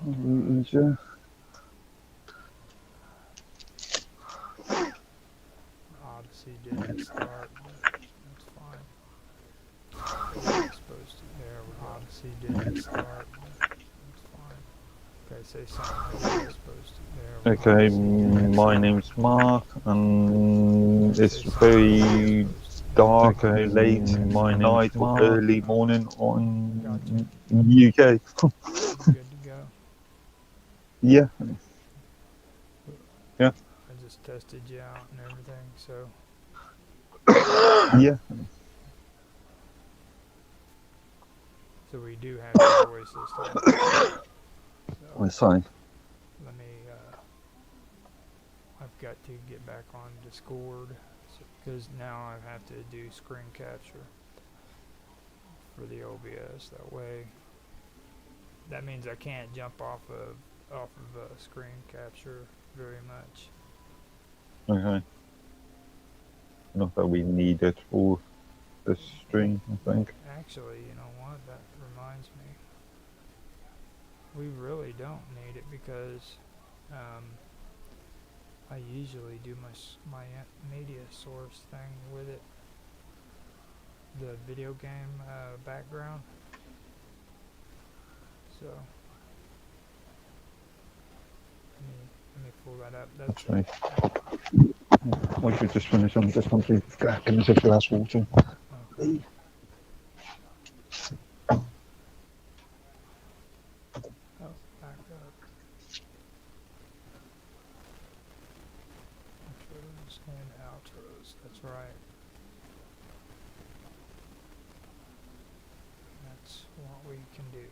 Easier. Odyssey didn't start, but that's fine. It's supposed to. There we go. Odyssey didn't start, but that's fine. Okay, say something like it's supposed to. There we go. Okay, Odyssey didn't my start. name's Mark, and Okay, it's say something like it's very supposed to. There we dark, go. late My name's night or Mark. early morning Gotcha. on UK. You good to go? Yeah, yeah, I just tested you out and everything, so yeah. we do have your voice this time. So We're fine. let me. I've got to get back on Discord because now I have to do screen capture for the OBS. That way, that means I can't jump off of screen capture very much. Okay. Not that we need it for the stream, I think. Actually, you know what? That reminds me. We really don't need it because I usually do my media source thing with it. The video game background. So let me pull that up. That's Actually, I should just finish on this one, please. Give me a glass of water. okay. Oh, back up. Intros and outros. That's right. That's what we can do.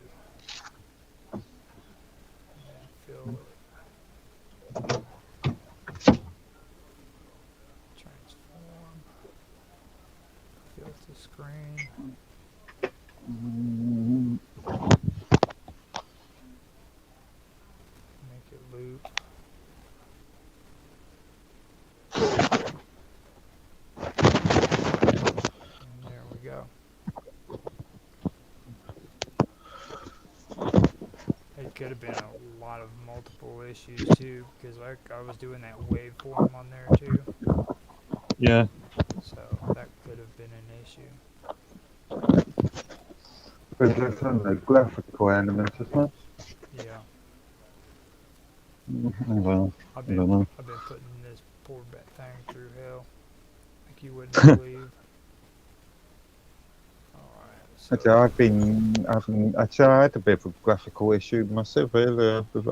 And fill it. Transform. Filter screen. Make it loop. And there we go. It could have been a lot of multiple issues too, because I was doing that waveform on there too, Yeah. so that could have been an issue. But that's only graphical elements, isn't it? Yeah, Well, I've I been don't know. putting this poor thing through hell, like you wouldn't believe. All right, so Actually, actually, I had a bit of a graphical issue myself earlier with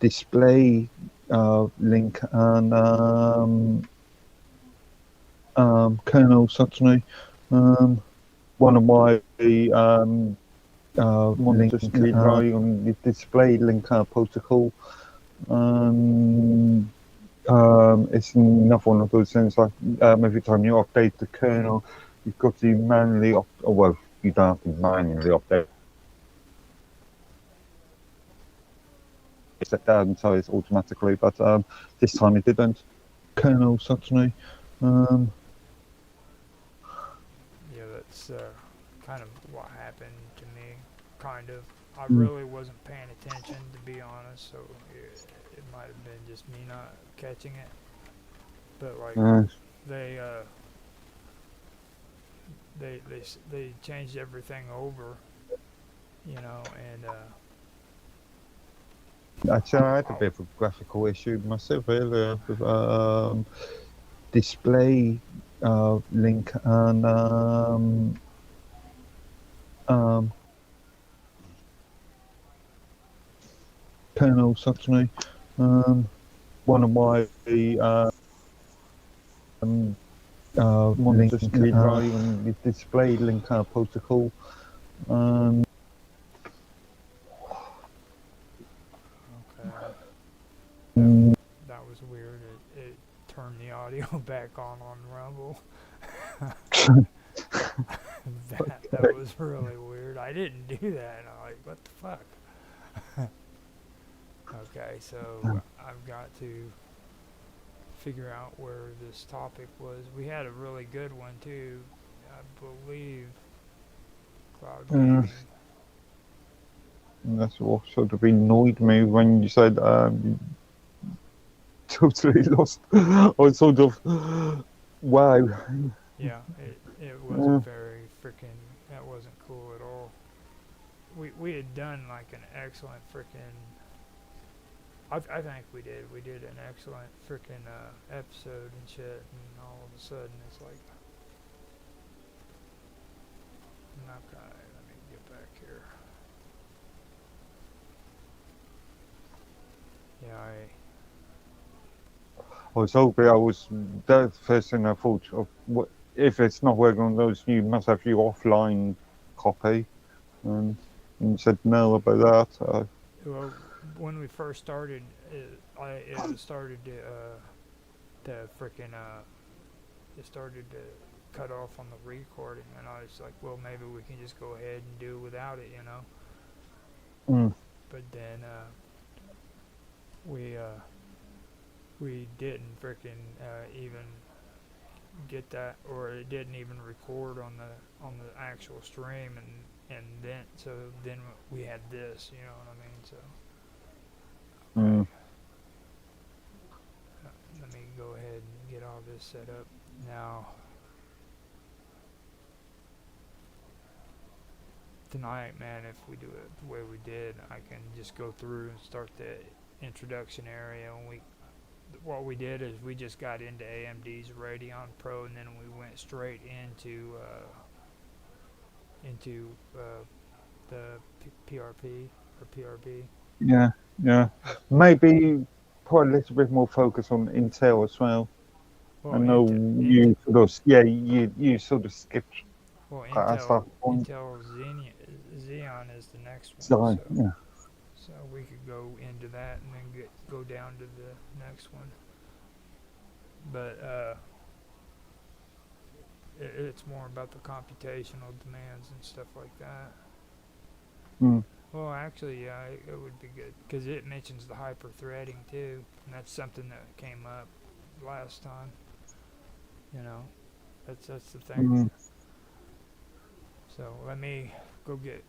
display link and kernel suddenly. One of my links just keep running on the display link protocol. It's another one of those things like every time you update the kernel, you've got to manually you don't have to manually update. Set down so it's automatically, but this time it didn't. Kernel suddenly. yeah, that's kind of what happened to me. Kind of. I really wasn't paying attention, to be honest. So it might have been just me not catching it. But like they they changed everything over, you know, and Actually, I had a bit of a graphical issue myself earlier with display link and kernel suddenly. One of my links just keep running on the display link protocol. okay. That was weird. It turned the audio back on Rumble. that was really weird. I didn't do that. I'm like, what the fuck? Okay, so I've got to figure out where this topic was. We had a really good one too, I believe. Cloud gaming. And that's what sort of annoyed me when you said you totally lost. I was sort of, wow. Yeah, it wasn't Yeah. very freaking. That wasn't cool at all. We had done like an excellent freaking. I think we did. We did an excellent freaking episode and shit, and all of a sudden it's like, okay, let me get back here. Yeah, I was hoping that's the first thing I thought of. If it's not working on those, you must have your offline copy. And you said no about that. well, when we first started, it started to freaking it started to cut off on the recording, and I was like, well, maybe we can just go ahead and do without it, you know. Mm. But then we didn't freaking even get that, or it didn't even record on the actual stream, and then we had this, you know what I mean? So Mm. let me go ahead and get all this set up now. Tonight, man, if we do it the way we did, I can just go through and start the introduction area, and what we did is we just got into AMD's Radeon Pro, and then we went straight into the PRP or PRB. Yeah, yeah. Maybe put a little bit more focus on Intel as well. Well, I know you sort of, yeah, you sort of skipped past that point. Intel Xeon is the next one. So, yeah. So we could go into that and then go down to the next one. But it's more about the computational demands and stuff like that. Mm. Well, actually, yeah, it would be good because it mentions the hyper-threading too, and that's something that came up last time. You know, that's the thing. Mm. So let me go get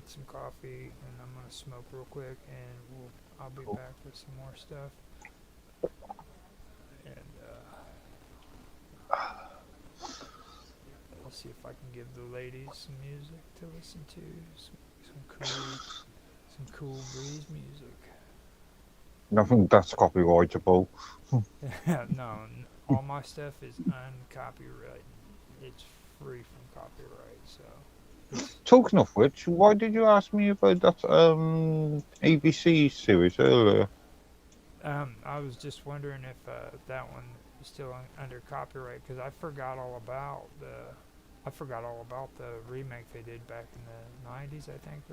some coffee, and I'm gonna smoke real quick, and I'll be back with some more stuff. And I'll see if I can give the ladies some music to listen to, some cool breeze music. Nothing that's copyrightable. No, all my stuff is uncopyrighted. It's free from copyright, so. Talking of which, why did you ask me about that ABC series earlier? I was just wondering if that one is still under copyright, because I forgot all about the remake they did back in the 90s, I think.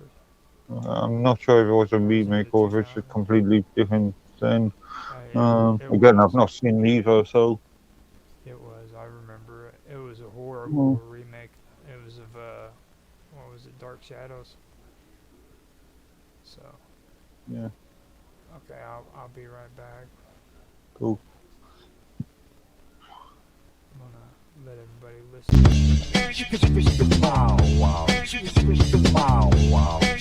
I'm not sure if it was a remake or if it's a completely different thing. Again, I've not seen either, so. It was. I remember it. It was a horrible remake. It was of what was it, Dark Shadows. So. Yeah. Okay, I'll be right back. Cool. I'm gonna let everybody listen. Wow, wow. Wow, wow.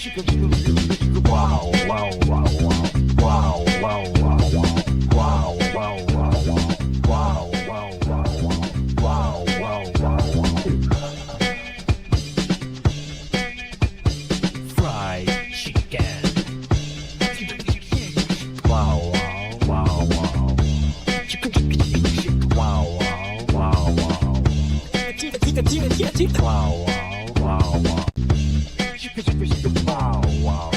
Wow, wow, wow, wow. Wow, wow, wow, wow. Wow, wow, wow, wow. Wow, wow, wow, wow. Wow, wow, wow, wow. Fried chicken. Wow, wow, wow, wow. Wow, wow, wow, wow. Wow, wow, wow, wow. Wow, wow. Wow,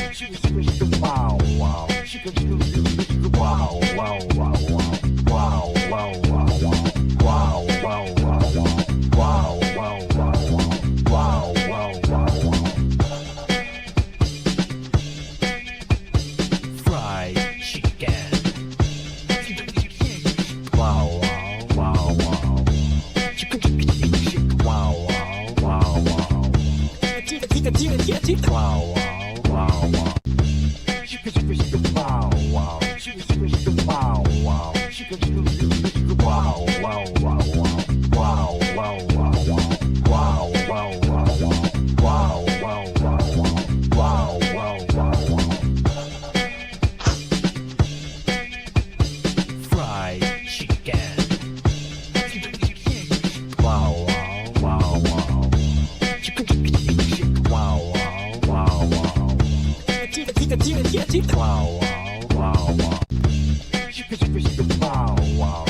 wow. Wow, wow, wow, wow. Wow, wow, wow, wow. Wow, wow, wow, wow. Wow, wow, wow, wow. Wow, wow, wow, wow. Fried chicken. Wow, wow, wow, wow. Wow, wow, wow, wow. Wow, wow, wow, wow. Wow, wow. Wow, wow. Wow, wow, wow, wow. Wow, wow, wow, wow. Wow, wow, wow, wow. Wow, wow, wow, wow. Wow, wow, wow. Wow, wow, wow, wow. Wow, wow.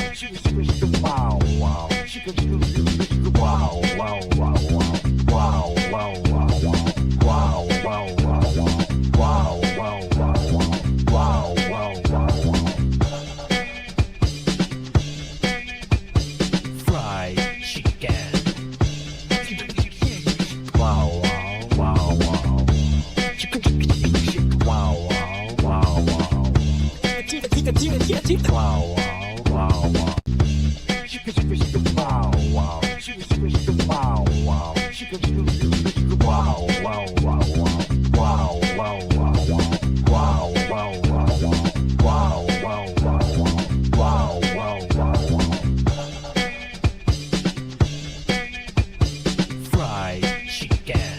Wow, wow. Wow, wow, wow, wow. Wow, wow, wow, wow. Wow, wow, wow, wow. Wow, wow, wow, wow. Wow, wow, wow, wow. Fried chicken. Wow, wow, wow, wow. Wow, wow, wow, wow. Wow, wow, wow, wow. Wow, wow. Wow, wow. Wow, wow, wow, wow. Wow, wow, wow, wow. Wow, wow, wow, wow. Wow, wow, wow, wow. Wow, wow, wow, wow. Fried chicken.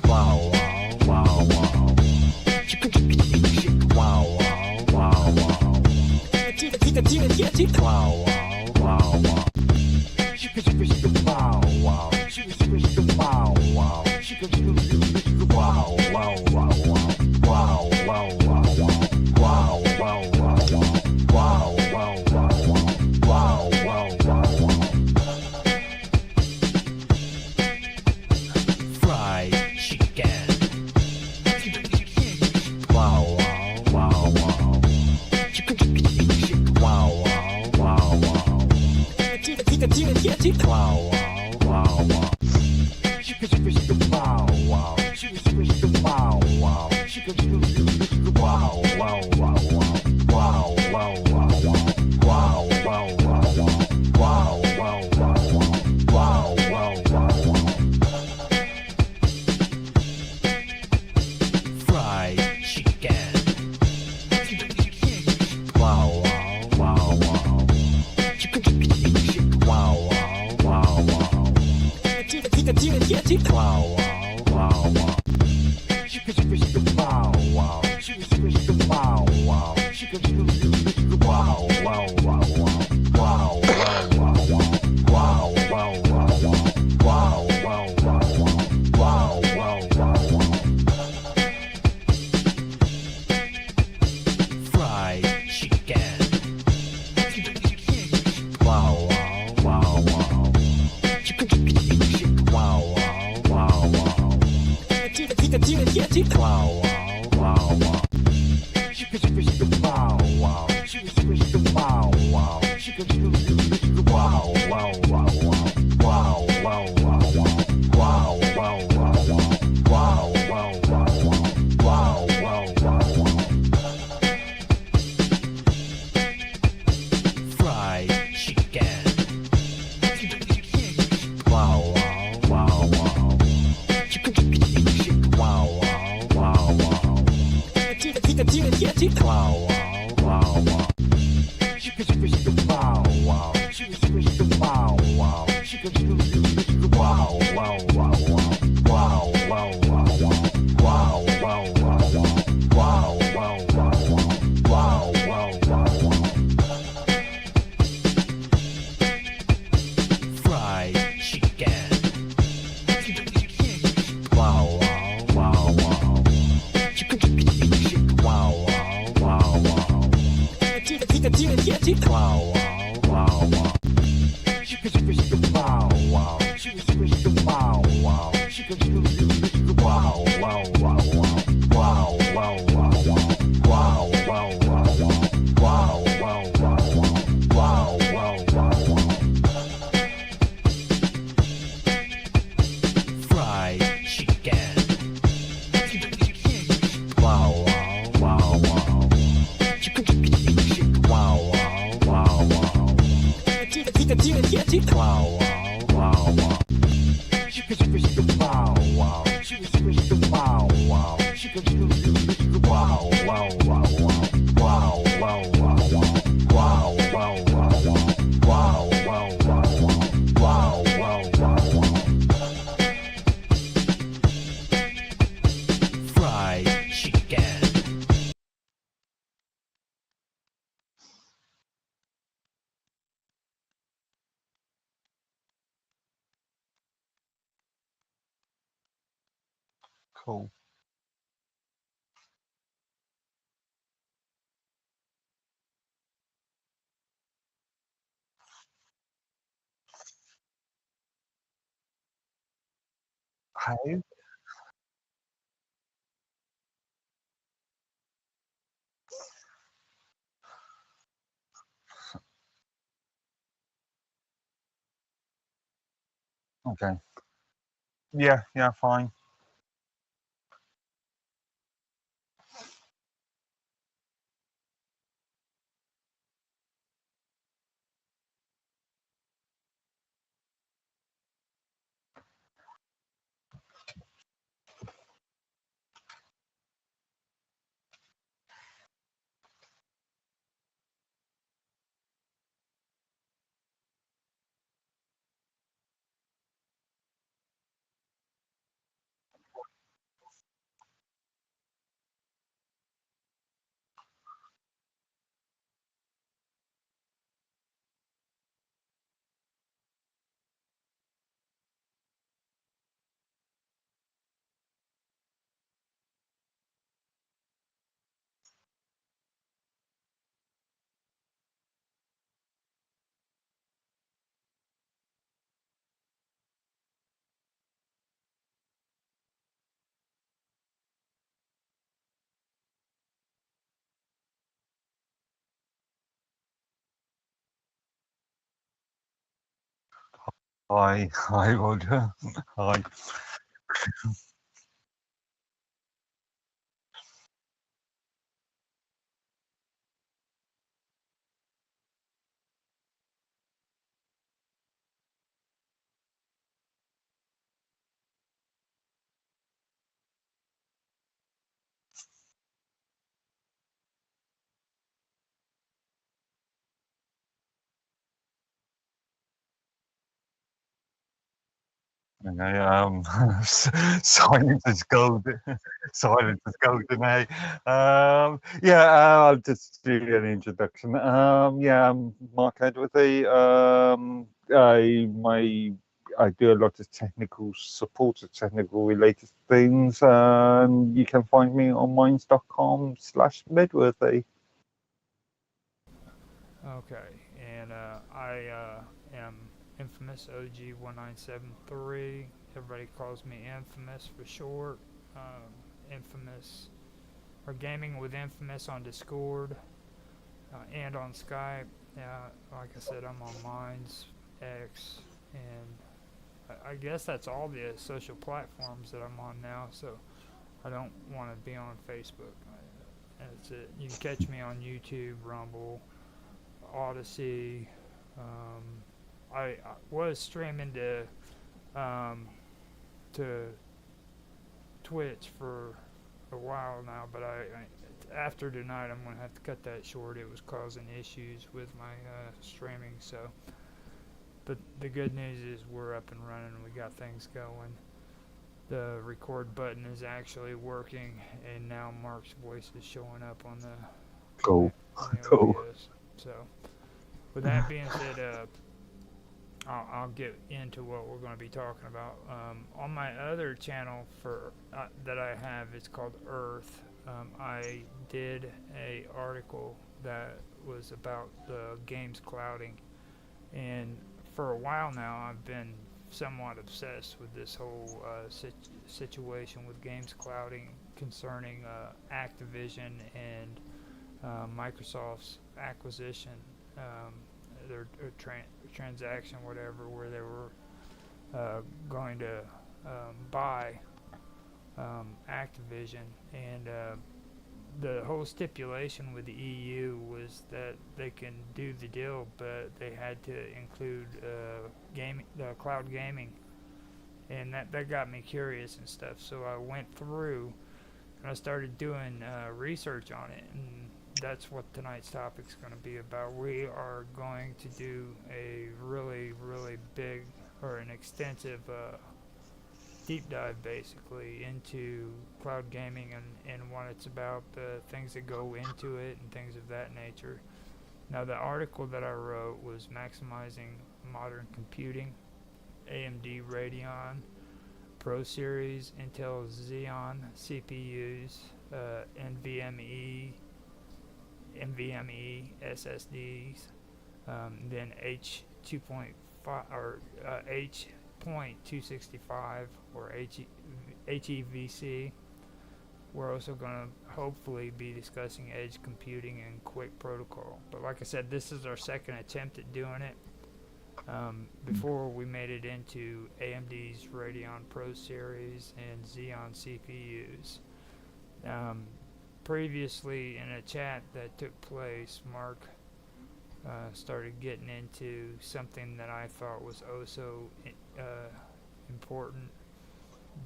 Wow, wow, wow, wow. Wow, wow, wow, wow. Wow, wow, wow, wow. Wow, wow. Wow, wow. Wow, wow, wow, wow. Wow, wow, wow, wow. Wow, wow, wow, wow. Wow, wow, wow, wow. Wow, wow, wow, wow. Fried chicken. Wow, wow, wow, wow. Wow, wow, wow, wow. Wow, wow, wow, wow. Wow, wow. Wow, wow. Wow, wow, wow, wow. Wow, wow, wow, wow. Wow, wow, wow, wow. Wow, wow, wow, wow. Wow, wow, wow, wow. Fried chicken. Wow, wow, wow, wow. Wow, wow, wow, wow. Wow, wow, wow, wow. Wow, wow. Wow, wow. Wow, wow, wow, wow. Wow, wow, wow, wow. Wow, wow, wow, wow. Wow, wow, wow, wow. Wow, wow, wow, wow. Fried chicken. Wow, wow, wow, wow. Wow, wow, wow, wow. Wow, wow, wow, wow. Wow, wow. Wow, wow. Wow, wow, wow, wow. Wow, wow, wow, wow. Wow, wow, wow, wow. Wow, wow, wow, wow. Wow, wow, wow, wow. Fried chicken. Wow, wow, wow, wow. Wow, wow, wow, wow. Wow, wow, wow, wow. Wow, wow. Wow, wow. Wow, wow, wow, wow. Wow, wow, wow, wow. Wow, wow, wow, wow. Wow, wow, wow, wow. Wow, wow, wow, wow. Fried chicken. Wow, wow, wow, wow. Wow, wow, wow, wow. Wow, wow, wow, wow. Wow, wow. Wow, wow. Wow, wow, wow, wow. Wow, wow, wow, wow. Wow, wow, wow, wow. Wow, wow, wow, wow. Wow, wow, wow, wow. Fried chicken. Wow, wow, wow, wow. Wow, wow, wow, wow. Wow, wow, wow, wow. Wow, wow. Wow, wow. Wow, wow, wow, wow. Wow, wow, wow, wow. Wow, wow, wow, wow. Wow, wow, wow, wow. Wow, wow, wow, wow. Fried chicken. Cool. How? Okay. Yeah, yeah, fine. Hi, Roger. Hi. Okay, silence is gold. Silence is golden, eh? Yeah, I'll just do an introduction. Yeah, I'm Mark Edworthy. I do a lot of technical support of technical related things. You can find me on minds.com/Medworthy. Okay, and I am Infamous OG1973. Everybody calls me Infamous for short. Infamous or Gaming with Infamous on Discord and on Skype. Like I said, I'm on Minds, X, and I guess that's all the social platforms that I'm on now. So I don't want to be on Facebook. That's it. You can catch me on YouTube, Rumble, Odyssey. Um, I was streaming um, to Twitch for a while now, but after tonight I'm gonna have to cut that short. It was causing issues with my streaming. So, but the good news is we're up and running. We got things going. The record button is actually working, and now Mark's voice is showing up on Cool, on the cool. OBS. So, with that being said, I'll get into what we're going to be talking about. On my other channel that I have, it's called Earth. I did a article that was about the games clouding, and for a while now, I've been somewhat obsessed with this whole situation with games clouding concerning Activision and Microsoft's acquisition, their transaction, whatever, where they were going to buy Activision, and the whole stipulation with the EU was that they can do the deal, but they had to include cloud gaming, and that got me curious and stuff. So I went through and I started doing research on it, and that's what tonight's topic is going to be about. We are going to do a really, really big or an extensive deep dive basically into cloud gaming and what it's about, the things that go into it, and things of that nature. Now, the article that I wrote was maximizing modern computing, AMD Radeon Pro Series, Intel Xeon CPUs, NVMe SSDs, then H2.5 or 8.265 or HEVC. We're also going to hopefully be discussing edge computing and QUIC protocol. But like I said, this is our second attempt at doing it. Before we made it into AMD's Radeon Pro Series and Xeon CPUs. Previously, in a chat that took place, Mark started getting into something that I thought was oh so important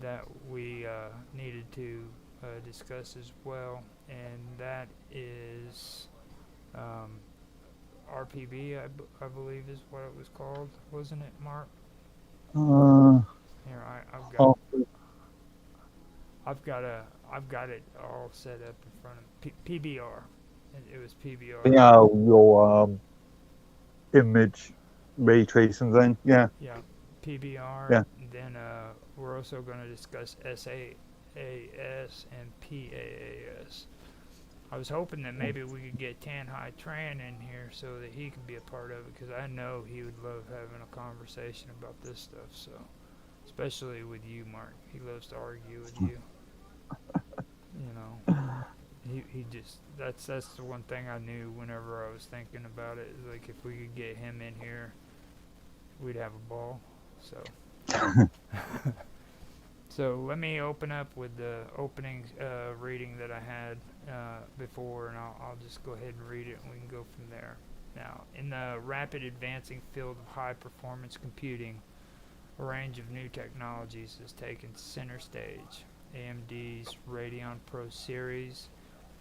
that we needed to discuss as well, and that is RPB, I believe is what it was called, wasn't it, Mark? Here, I've got it all set up in front of PBR. It was PBR. Yeah, your image ray tracing thing. Yeah. Yeah, PBR. Yeah. And then we're also going to discuss SAAS and PAAS. I was hoping that maybe we could get Tanhai Tran in here so that he could be a part of it, because I know he would love having a conversation about this stuff. So, especially with you, Mark, he loves to argue with you. You know, he just that's the one thing I knew whenever I was thinking about it. Like, if we could get him in here, we'd have a ball. So. So let me open up with the opening reading that I had before, and I'll just go ahead and read it, and we can go from there. Now, in the rapid advancing field of high-performance computing, a range of new technologies has taken center stage. AMD's Radeon Pro Series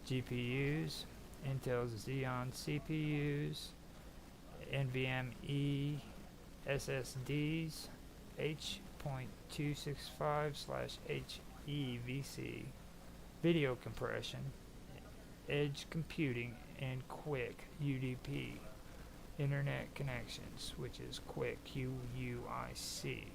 GPUs, Intel's Xeon CPUs, NVMe SSDs, H.265/HEVC, video compression, edge computing, and QUIC UDP, internet connections, which is QUIC QUIC.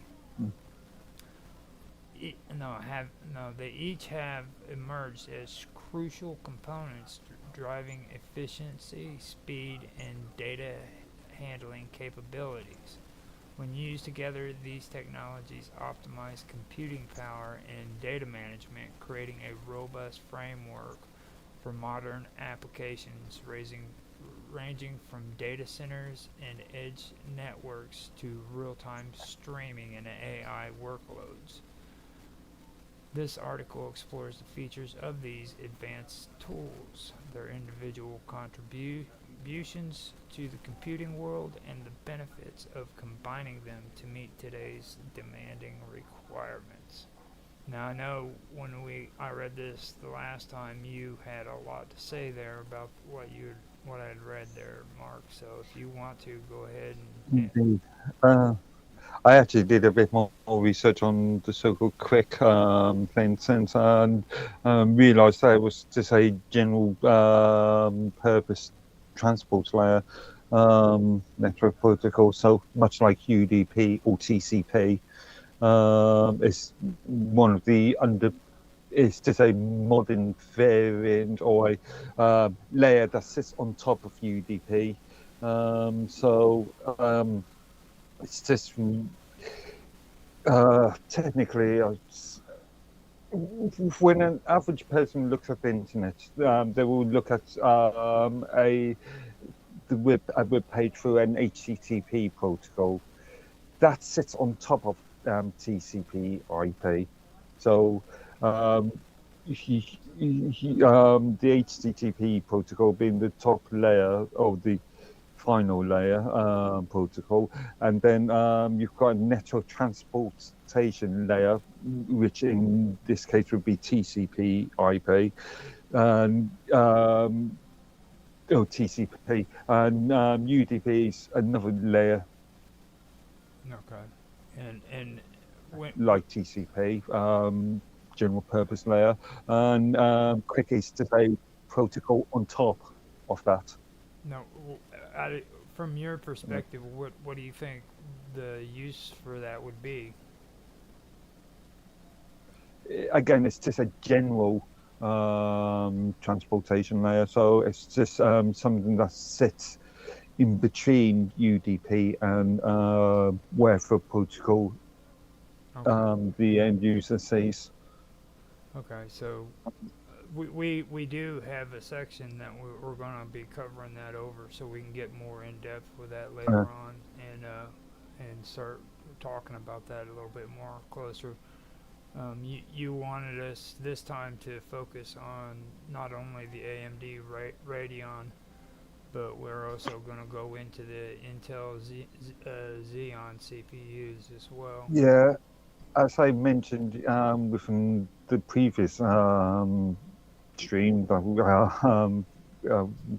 They each have emerged as crucial components driving efficiency, speed, and data handling capabilities. When used together, these technologies optimize computing power and data management, creating a robust framework for modern applications ranging from data centers and edge networks to real-time streaming and AI workloads. This article explores the features of these advanced tools, their individual contributions to the computing world, and the benefits of combining them to meet today's demanding requirements. Now, I know when I read this the last time, you had a lot to say there about what I had read there, Mark. So if you want to go ahead and Indeed. I actually did a bit more research on the so-called QUIC thing since, and realised that it was just a general purpose transport layer network protocol. So much like UDP or TCP, it's one of the it's just a modern variant or a layer that sits on top of UDP. It's just technically, when an average person looks at the internet, they will look at a web page through an HTTP protocol that sits on top of TCP/IP. So the HTTP protocol being the top layer of the final layer protocol, and then you've got a network transportation layer, which in this case would be TCP/IP, and TCP, and UDP is another layer. Okay, and like TCP, general purpose layer, and QUIC is just a protocol on top of that. No, from your perspective, what do you think the use for that would be? Again, it's just a general transportation layer, so it's just something that sits in between UDP and whatever protocol Okay. the end user sees. Okay. So we do have a section that we're going to be covering that over, so we can get more in depth with that Uh, later on, and start talking about that a little bit more closer. You wanted us this time to focus on not only the AMD Radeon, but we're also going to go into the Intel Xeon CPUs as well. yeah, as I mentioned within the previous stream, that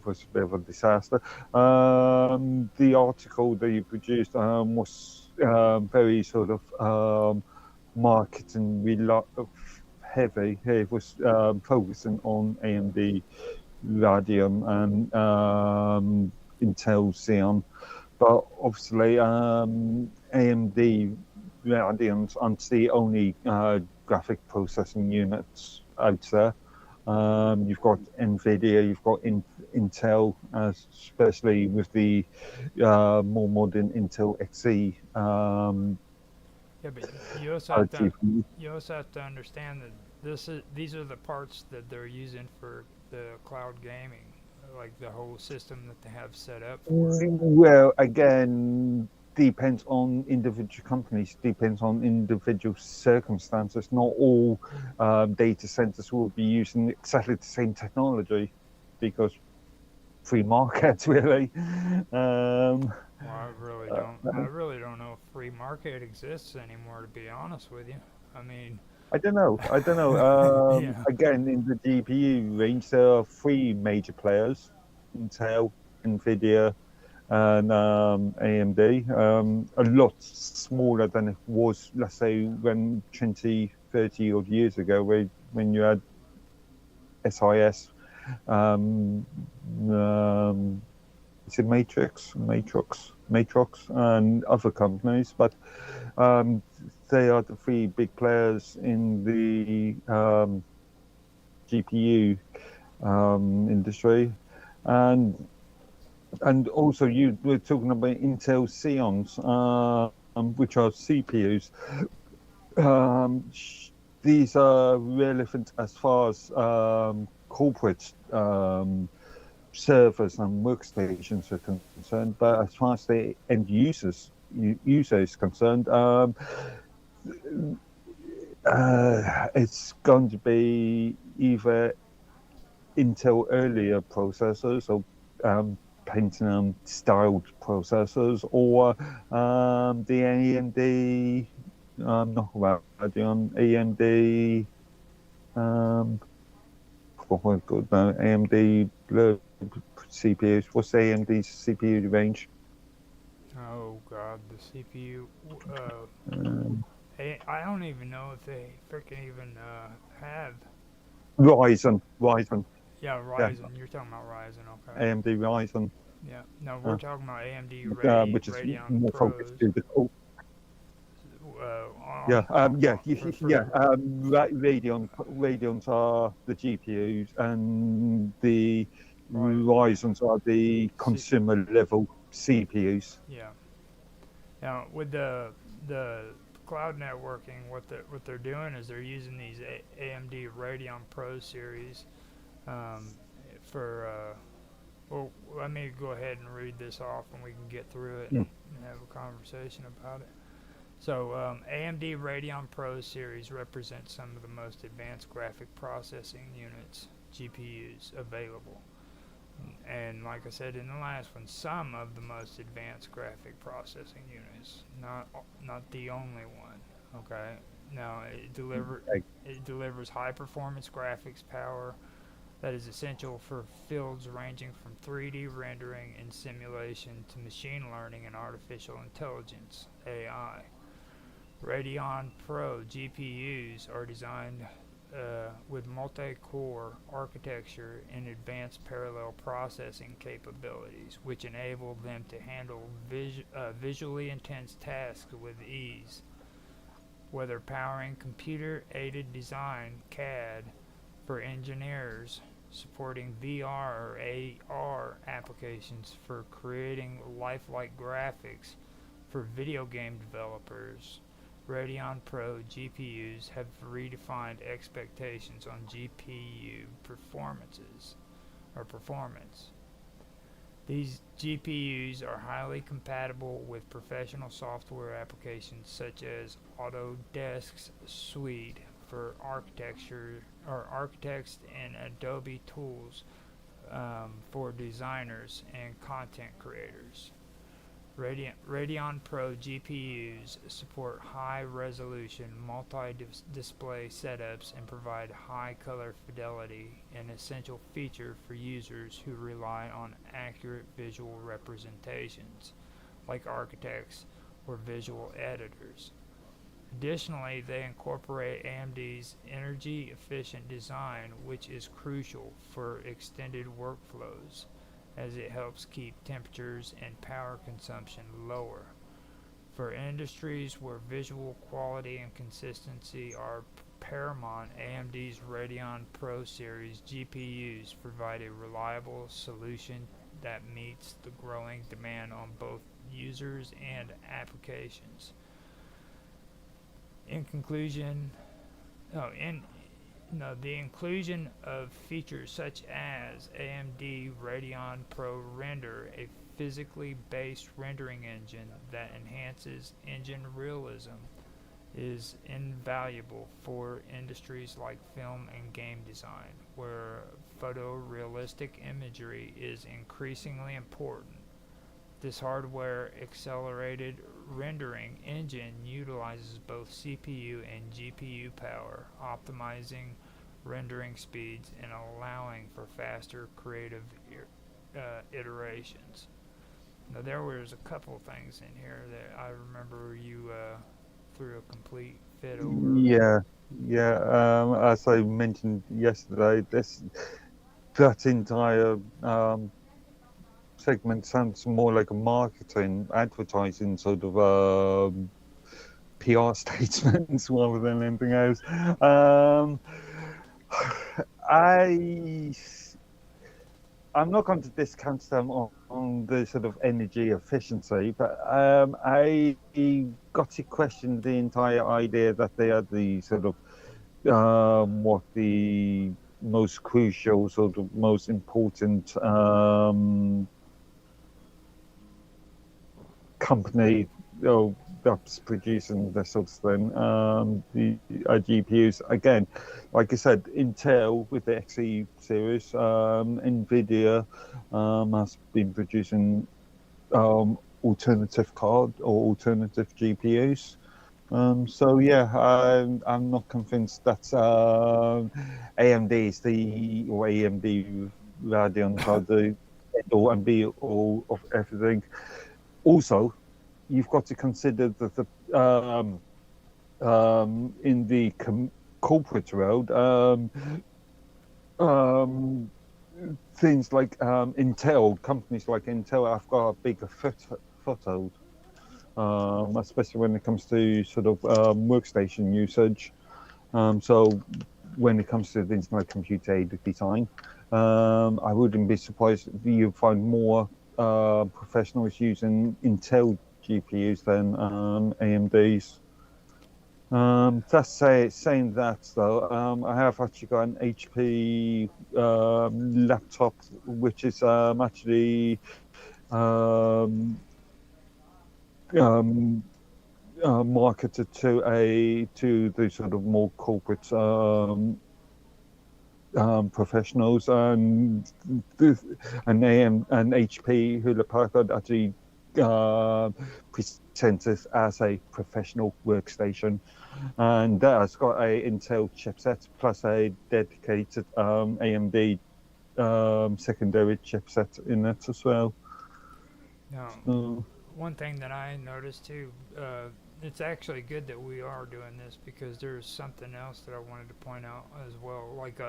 was a bit of a disaster. The article that you produced was very sort of marketing heavy. It was focusing on AMD Radeon and Intel Xeon, but obviously AMD Radeons aren't the only graphic processing units out there. You've got NVIDIA, you've got Intel, especially with the more modern Intel Xe Yeah, but you also have to GPU. understand that these are the parts that they're using for the cloud gaming, like the whole system that they have set up for it. Well, again, depends on individual companies, depends on individual circumstances. Not all data centers will be using exactly the same technology because free market, really. Well, I really don't know if free market exists anymore, to be honest with you. I mean, I don't know. I don't know. yeah, Again, in the GPU range, there are three major players: Intel, NVIDIA, and AMD. A lot smaller than it was, let's say, when 20, 30 odd years ago, when you had SIS, um, um, is it Matrox, and other companies, but um, they are the three big players in the GPU industry, and also you were talking about Intel Xeons, which are CPUs. Um, these are relevant as far as corporate servers and workstations are concerned, but as far as the end user is concerned, it's going to be either Intel earlier processors or Pentium styled processors, or the AMD, not Radeon, AMD, what was it called now? AMD CPUs. What's AMD's CPU range? oh god, the CPU. Um, I don't even know if they freaking even have. Ryzen, Yeah, yeah, Ryzen. You're talking about Ryzen, okay? AMD Ryzen, Yeah. No, we're uh, talking about AMD which is Radeon more focused Pros. to the yeah, yeah. For Radeons are the GPUs, and the right. Ryzens are the See, consumer level CPUs. yeah. Now with the cloud networking, what they're doing is they're using these AMD Radeon Pro series um, for. Well, let me go ahead and read this off, and we can get through it Mm. and have a conversation about it. So, AMD Radeon Pro series represents some of the most advanced graphic processing units (GPUs) available. And like I said in the last one, some of the most advanced graphic processing units, not the only one. Okay. Now Like, it delivers high performance graphics power that is essential for fields ranging from 3D rendering and simulation to machine learning and artificial intelligence (AI). Radeon Pro GPUs are designed with multi-core architecture and advanced parallel processing capabilities, which enable them to handle visually intense tasks with ease. Whether powering computer-aided design (CAD) for engineers, supporting VR or AR applications for creating lifelike graphics for video game developers, Radeon Pro GPUs have redefined expectations on GPU performance. These GPUs are highly compatible with professional software applications such as Autodesk's suite for architecture or architects and Adobe tools for designers and content creators. Radeon Pro GPUs support high-resolution multi-display setups and provide high color fidelity, an essential feature for users who rely on accurate visual representations, like architects or visual editors. Additionally, they incorporate AMD's energy-efficient design, which is crucial for extended workflows, as it helps keep temperatures and power consumption lower. For industries where visual quality and consistency are paramount, AMD's Radeon Pro Series GPUs provide a reliable solution that meets the growing demand on both users and applications. In conclusion, the inclusion of features such as AMD Radeon Pro Render, a physically based rendering engine that enhances engine realism, is invaluable for industries like film and game design, where photorealistic imagery is increasingly important. This hardware accelerated rendering engine utilizes both CPU and GPU power, optimizing rendering speeds and allowing for faster creative iterations. Now there was a couple things in here that I remember you threw a complete fit over. Yeah, yeah. As I mentioned yesterday, that entire segment sounds more like a marketing, advertising sort of PR statements rather than anything else. I'm not going to discount them on the sort of energy efficiency, but I got to question the entire idea that they are the sort of what the most crucial, sort of most important company that's producing this sort of thing. The GPUs, again, like I said, Intel with the Xe series, Nvidia has been producing alternative card or alternative GPUs. So yeah, I'm not convinced that AMD is AMD Radeon are the end all and be all of everything. Also, you've got to consider that in the corporate world, things like Intel, companies like Intel have got a bigger foothold, especially when it comes to sort of workstation usage. So when it comes to things like computer aided design, I wouldn't be surprised if you find more professionals using Intel GPUs than AMD's. Just saying that though, I have actually got an HP laptop, which is actually marketed to the sort of more corporate professionals, and HP Hewlett Packard actually presented as a professional workstation, and that has got a Intel chipset plus a dedicated AMD secondary chipset in it as well. Now, one thing that I noticed too, it's actually good that we are doing this, because there's something else that I wanted to point out as well. Like,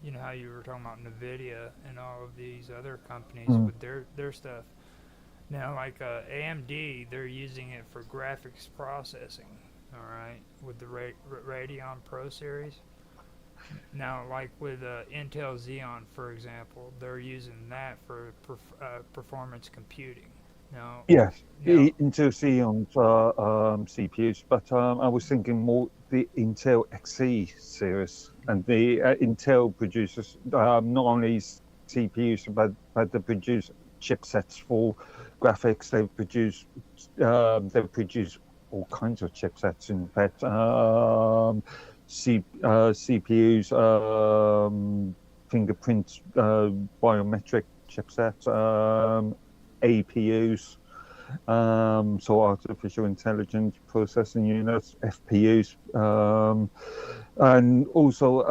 you know how you were talking about NVIDIA and all of these other companies with their stuff. Now, like AMD, they're using it for graphics processing, all right, with the Radeon Pro series. Now, like with Intel Xeon, for example, they're using that for performance computing. Now, Yes, now, Intel Xeon's CPUs, but I was thinking more the Intel Xe series, and the Intel produces not only CPUs but they produce chipsets for graphics. They produce all kinds of chipsets. In fact, CPUs, fingerprint, biometric chipsets, APUs, so artificial intelligence processing units, FPUs, and also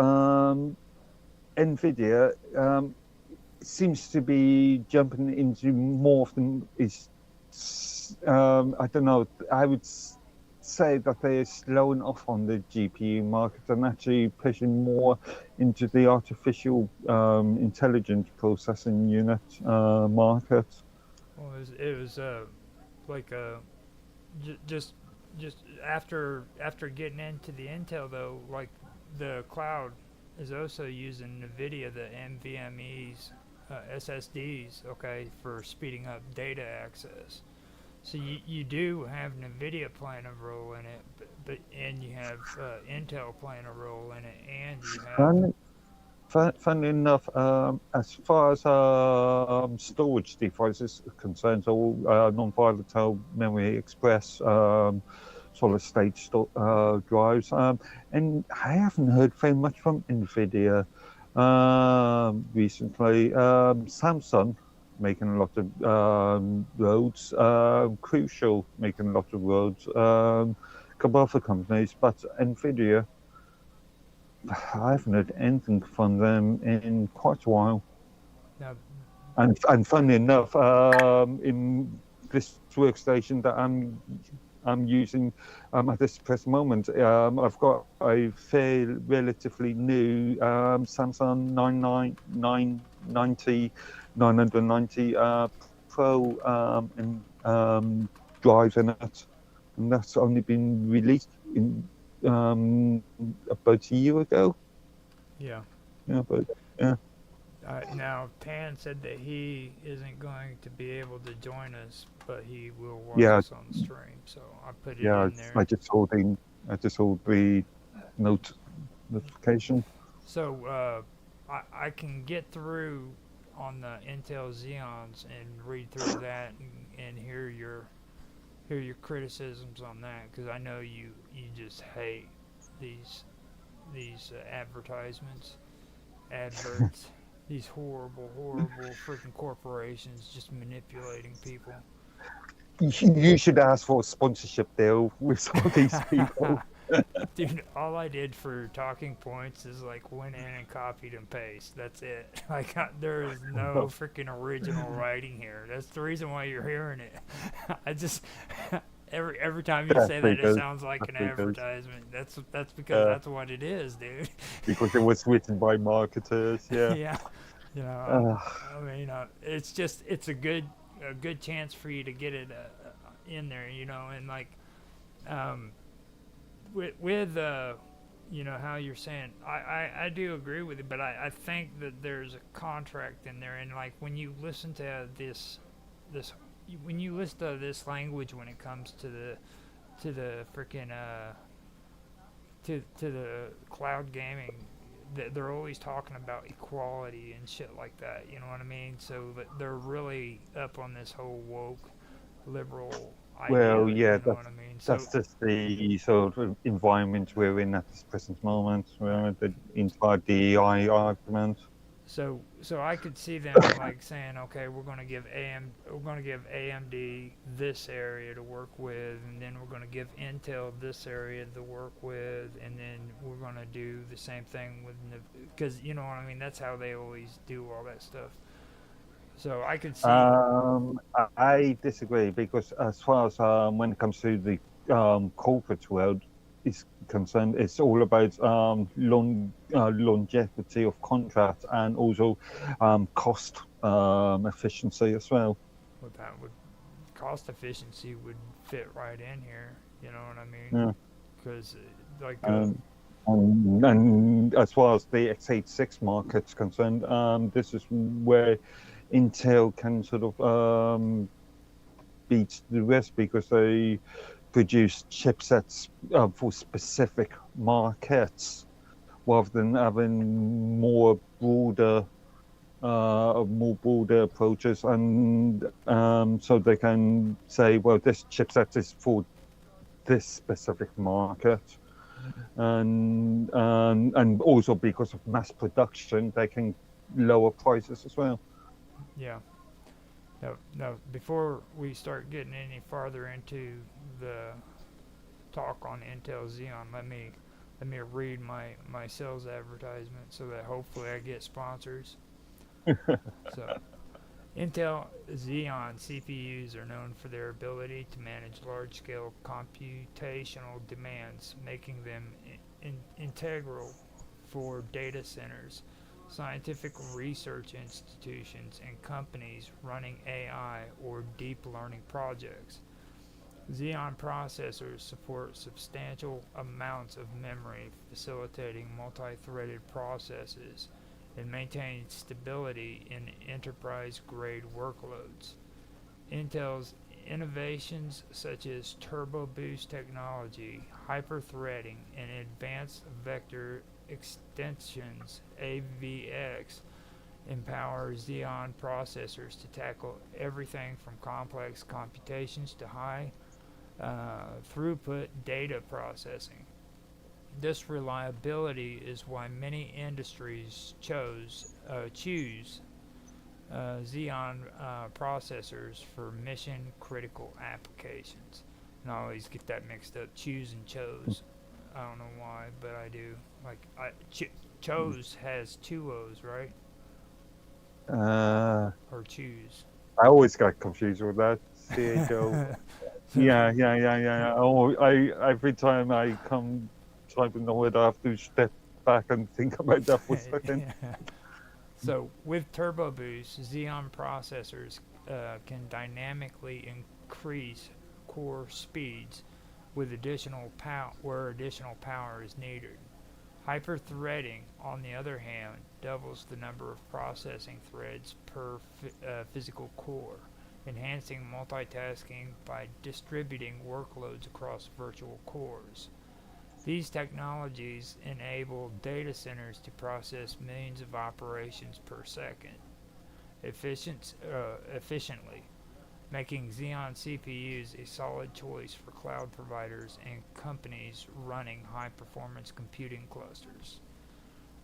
NVIDIA seems to be jumping into more of them. I don't know. I would say that they're slowing off on the GPU market and actually pushing more into the artificial intelligence processing unit market. well, it was like just just after getting into the Intel though, like the cloud is also using NVIDIA the NVMe's SSDs, okay, for speeding up data access. So you do have NVIDIA playing a role in it, but and you have Intel playing a role in it, and you have And funnily enough, as far as storage devices are concerned, so non-volatile memory express, solid state drives, and I haven't heard very much from NVIDIA recently. Samsung making a lot of roads, Crucial making a lot of roads, a couple other companies, but NVIDIA, I haven't heard anything from them in quite a while. now. And funnily enough, in this workstation that I'm using at this present moment, I've got a relatively new Samsung 990 Pro drive in it, and that's only been released in about a year ago. Yeah. Yeah, but yeah. Now, Tan said that he isn't going to be able to join us, but he will watch Yeah, us on the stream. So I put it yeah. in there. I just saw the notification. So I can get through on the Intel Xeons and read through that and hear your criticisms on that, because I know you just hate these advertisements, adverts. These horrible freaking corporations just manipulating people. You should ask for a sponsorship deal with some of these people. Dude, all I did for talking points is like went in and copied and paste. That's it. Like there is no freaking original writing here. That's the reason why you're hearing it. I just every time you That's say that, it because sounds like an that's because advertisement. That's because that's what it is, dude. because it was written by marketers. Yeah. Yeah, you know. Uh, I mean, it's a good chance for you to get it in there, you know, and like with you know how you're saying, I do agree with it, but I think that there's a contract in there, and like when you listen to this when you listen to this language when it comes to the freaking to the cloud gaming, they're always talking about equality and shit like that, you know what I mean? So they're really up on this whole woke liberal idea, well, yeah, you know what I mean? So that's just the sort of environment we're in at this present moment. The entire DEI argument. So I could see them like saying, okay, we're going to give AMD this area to work with, and then we're going to give Intel this area to work with, and then we're going to do the same thing with, because you know what I mean. That's how they always do all that stuff. So I could see. I disagree, because as far as when it comes to the corporate world is concerned, it's all about longevity of contract and also cost efficiency as well. What that would cost efficiency would fit right in here. You know what I mean? Yeah. Because like. And as far as the x86 market's concerned, this is where Intel can sort of beats the rest because they produce chipsets for specific markets rather than having more broader approaches, and so they can say, well, this chipset is for this specific market, and also because of mass production, they can lower prices as well. Yeah. Now, before we start getting any farther into the talk on Intel Xeon, let me read my sales advertisement so that hopefully I get sponsors. So, Intel Xeon CPUs are known for their ability to manage large-scale computational demands, making them integral for data centers, scientific research institutions, and companies running AI or deep learning projects. Xeon processors support substantial amounts of memory, facilitating multi-threaded processes and maintain stability in enterprise-grade workloads. Intel's innovations such as Turbo Boost technology, hyper-threading, and advanced vector extensions (AVX) empower Xeon processors to tackle everything from complex computations to high throughput data processing. This reliability is why many industries choose Xeon processors for mission critical applications. And I always get that mixed up, choose and chose. I don't know why, but I do. Like, chose has two O's, right? Uh, Or choose. I always got confused with that. CHO. Yeah. Oh, every time I come type in the word, I have to step back and think about that for a second. So, with Turbo Boost, Xeon processors can dynamically increase core speeds with where additional power is needed. Hyper-threading, on the other hand, doubles the number of processing threads per physical core, enhancing multitasking by distributing workloads across virtual cores. These technologies enable data centers to process millions of operations per second efficiently, making Xeon CPUs a solid choice for cloud providers and companies running high-performance computing clusters.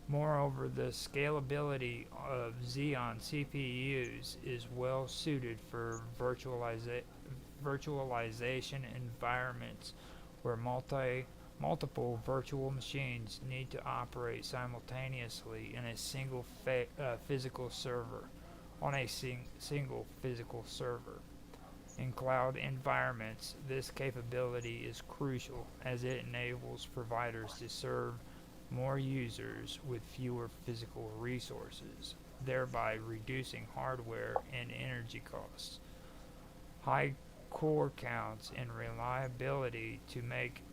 Moreover, the scalability of Xeon CPUs is well suited for virtualization environments where multiple virtual machines need to operate simultaneously in a single physical server on a single physical server. In cloud environments, this capability is crucial as it enables providers to serve more users with fewer physical resources, thereby reducing hardware and energy costs. High core counts and reliability to make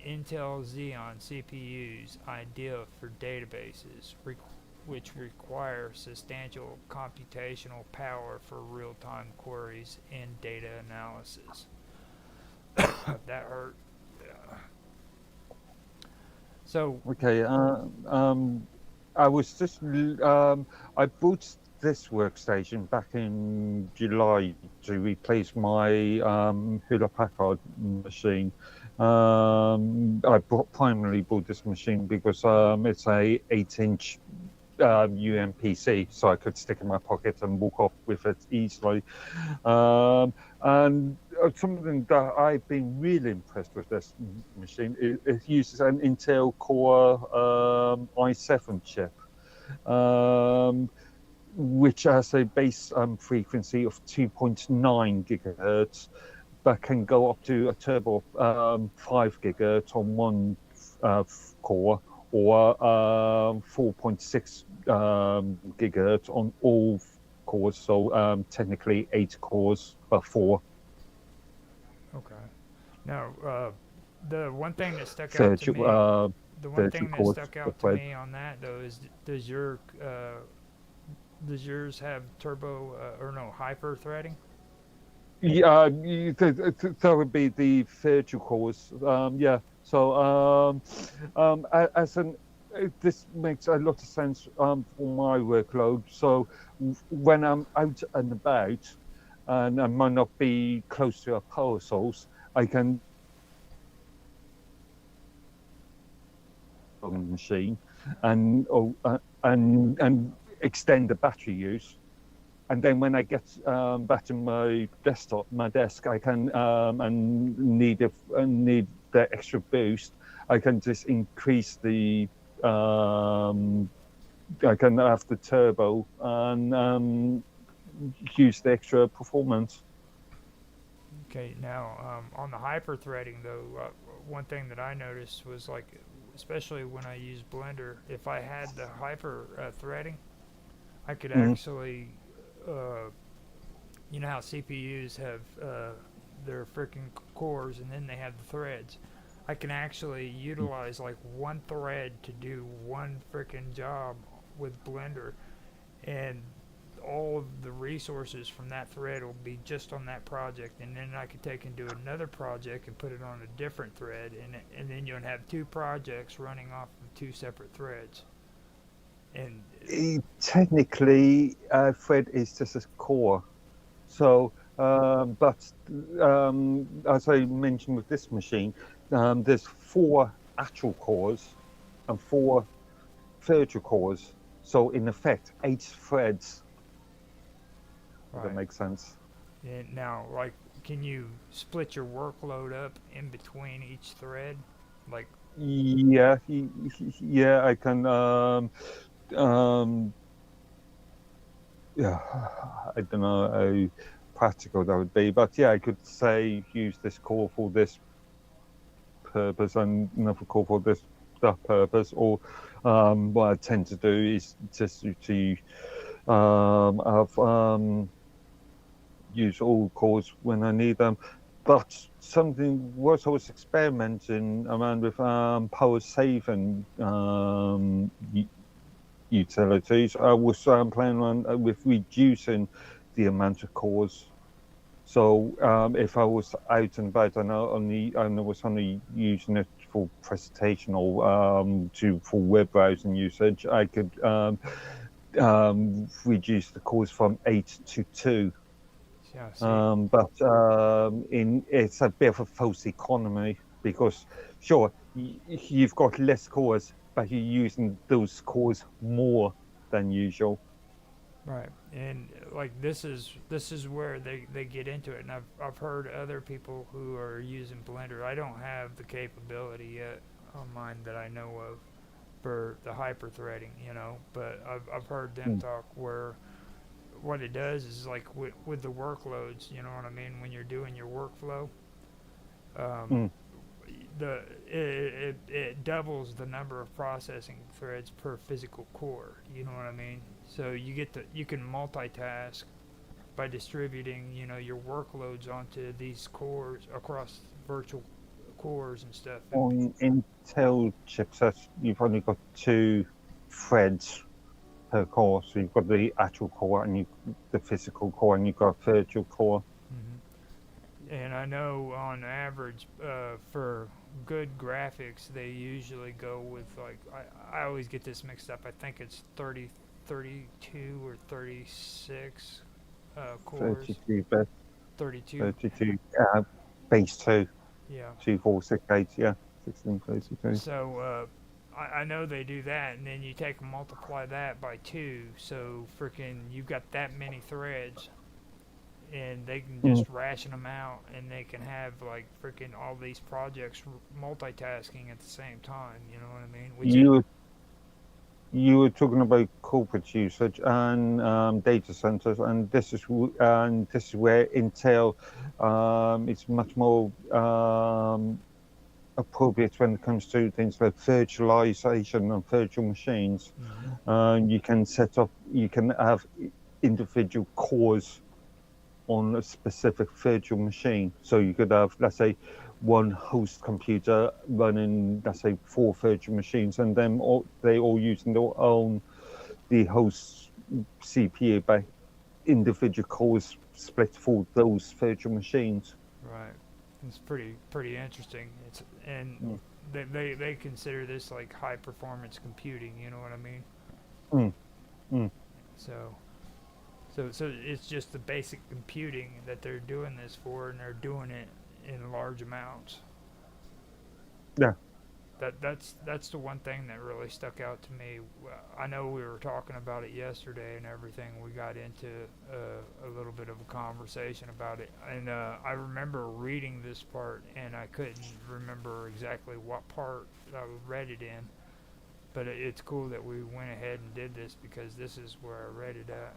Intel Xeon CPUs ideal for databases, which require substantial computational power for real-time queries and data analysis. That hurt. So, Okay. I was just I bought this workstation back in July to replace my Hewlett Packard machine. Primarily bought this machine because it's a 8-inch UMPC, so I could stick in my pocket and walk off with it easily. And something that I've been really impressed with this machine, it uses an Intel Core i7 chip, which has a base frequency of 2.9 gigahertz, but can go up to a turbo 5 gigahertz on one core, or 4.6 gigahertz on all cores, so technically 8 cores, but 4. okay. Now, the one thing that stuck So out to me, the one thing that stuck out to me on that though is, does yours have turbo or no hyper threading? Yeah, that would be the virtual cores. Yeah. So, as an this makes a lot of sense for my workload. So, when I'm out and about, and I might not be close to a power source, I can on the machine, and extend the battery use. And then when I get back to my desk, I can and need the extra boost. I can just increase the I can have the turbo and use the extra performance. Okay, now on the hyper threading though, one thing that I noticed was like, especially when I use Blender, if I had the hyper threading, I could Mhm. actually, uh, you know how CPUs have their freaking cores and then they have the threads. I can actually utilize like one thread to do one freaking job with Blender, and all of the resources from that thread will be just on that project, and then I could take and do another project and put it on a different thread, and then you'll have two projects running off of two separate threads. And Technically, thread is just a core. So, but as I mentioned with this machine, there's 4 actual cores and 4 virtual cores. So in effect, 8 threads. If that right, makes sense. and now like, can you split your workload up in between each thread? Like, Yeah, yeah, I can. Um, yeah, I don't know how practical that would be, but yeah, I could say use this core for this purpose and another core for this that purpose. Or what I tend to do is just to have use all cores when I need them. But something what I was experimenting around with power saving utilities. I was planning on with reducing the amount of cores. So if I was out and about and I was only using it for presentation or to for web browsing usage, I could reduce the cores from 8 to 2. yeah, see, But in it's a bit of a false economy because sure you've got less cores, but you're using those cores more than usual. right, and like this is where they get into it, and I've heard other people who are using Blender. I don't have the capability yet on mine that I know of for the hyper threading, but I've heard them Mm, talk where what it does is like with the workloads, you know what I mean, when you're doing your workflow, um, mm. the it doubles the number of processing threads per physical core, you know what I mean, so you can multitask by distributing, your workloads onto these cores across virtual cores and stuff. On Intel chipsets, you've only got 2 threads per core. So you've got the actual core and the physical core, and you've got a virtual core. And I know on average, for good graphics, they usually go with like, I always get this mixed up. I think it's 30, 32 or 36 cores. 32 bit, 32. 32 base 2, Yeah. 2, 4, 6, 8, yeah, 16, 32. So I know they do that, and then you take and multiply that by 2. So freaking, you've got that many threads, and they can Mm. just ration them out, and they can have like freaking all these projects multitasking at the same time. You know what I mean? Which it, You you were talking about corporate usage and data centers, and this is where Intel is much more appropriate when it comes to things like virtualization and virtual machines. Mhm. You can have individual cores on a specific virtual machine. So you could have, let's say, one host computer running, let's say, 4 virtual machines, and they all using the host CPU, but individual cores split for those virtual machines. Right. It's pretty interesting. Mm. They consider this like high performance computing. You know what I mean? Mm. Mm. So so it's just the basic computing that they're doing this for, and they're doing it in large amounts. Yeah. That's the one thing that really stuck out to me. I know we were talking about it yesterday and everything. We got into a little bit of a conversation about it, and I remember reading this part, and I couldn't remember exactly what part I read it in. But it's cool that we went ahead and did this because this is where I read it at.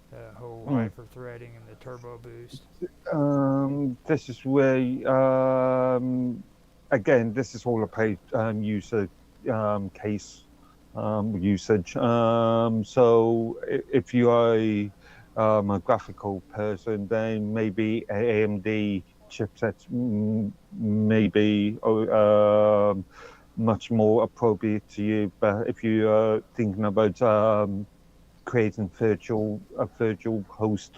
The whole Mm. hyper threading and the turbo boost. This is where, again, this is all about user case usage. So if you are a graphical person, then maybe AMD chipsets may be much more appropriate to you. But if you are thinking about creating a virtual host,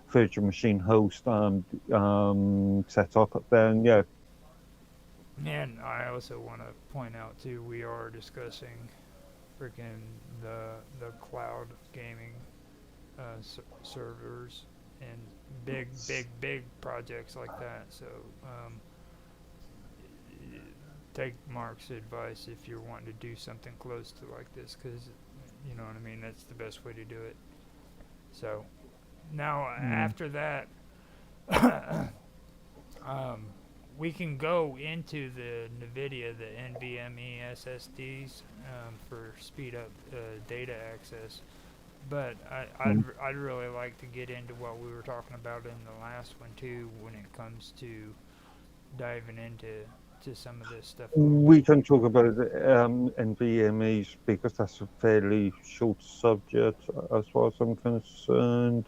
virtual machine host setup, then yeah. And I also want to point out too, we are discussing freaking the cloud gaming servers and big projects like that. So take Mark's advice if you're wanting to do something close to like this, because you know what I mean. That's the best way to do it. So now after that, we can go into the NVIDIA, the NVMe SSDs for speed up data access. But I'd really like to get into what we were talking about in the last one too, when it comes to diving into some of this stuff. We can talk about NVMEs because that's a fairly short subject as far as I'm concerned.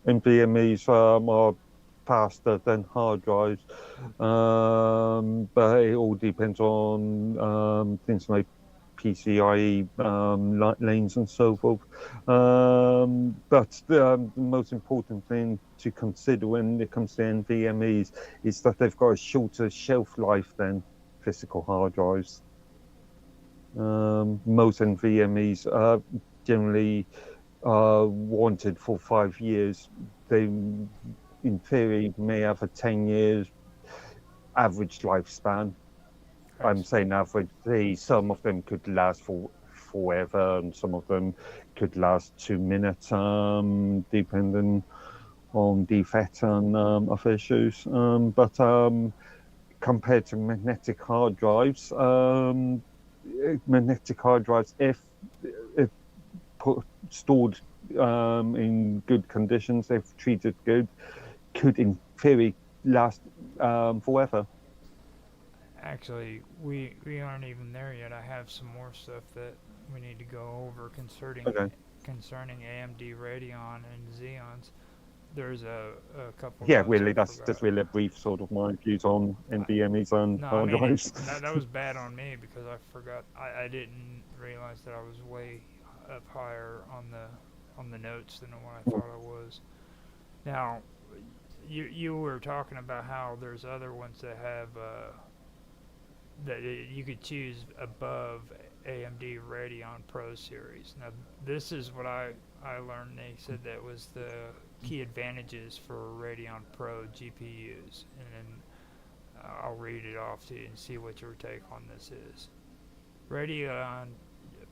NVMEs are faster than hard drives, but it all depends on things like PCIe lanes and so forth. But the most important thing to consider when it comes to NVMEs is that they've got a shorter shelf life than physical hard drives. Most NVMEs are generally wanted for 5 years. They, in theory, may have a 10 years average lifespan. I'm saying average. Some of them could last for forever, and some of them could last 2 minutes, depending on defect and other issues. But compared to magnetic hard drives, if stored in good conditions, if treated good, could in theory last forever. Actually, we aren't even there yet. I have some more stuff that we need to go over concerning AMD Radeon and Xeons. There's a couple. Yeah, really, that's just really a brief sort of my views on NVMEs and hard drives. That was bad on me because I forgot. I didn't realize that I was way up higher on the notes than what I thought I was. Now, you were talking about how there's other ones that have that you could choose above AMD Radeon Pro series. Now, this is what I learned. They said that was the key advantages for Radeon Pro GPUs, and then I'll read it off to you and see what your take on this is. Radeon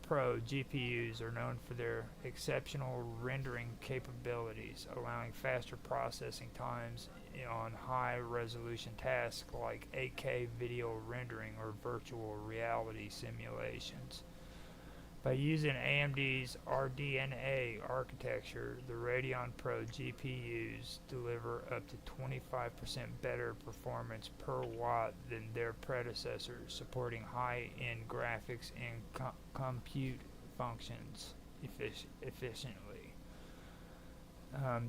Pro GPUs are known for their exceptional rendering capabilities, allowing faster processing times on high-resolution tasks like 8K video rendering or virtual reality simulations. By using AMD's RDNA architecture, the Radeon Pro GPUs deliver up to 25% better performance per watt than their predecessors, supporting high-end graphics and compute functions efficiently.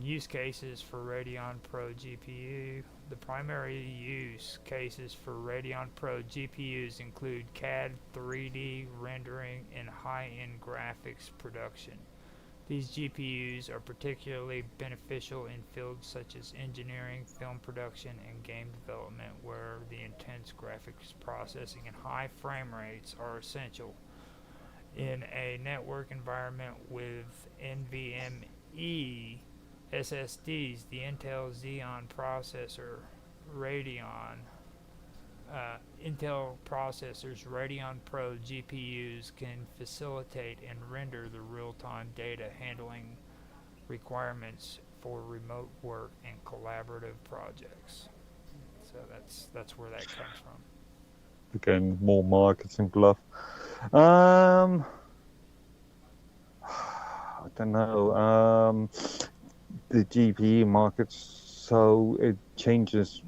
Use cases for Radeon Pro GPU. The primary use cases for Radeon Pro GPUs include CAD 3D rendering and high-end graphics production. These GPUs are particularly beneficial in fields such as engineering, film production, and game development, where the intense graphics processing and high frame rates are essential. In a network environment with NVMe SSDs, the Intel Xeon processor Radeon Intel processors, Radeon Pro GPUs can facilitate and render the real-time data handling requirements for remote work and collaborative projects. So that's where that comes from. Again, more marketing bluff. I don't know. The GPU market, so it changes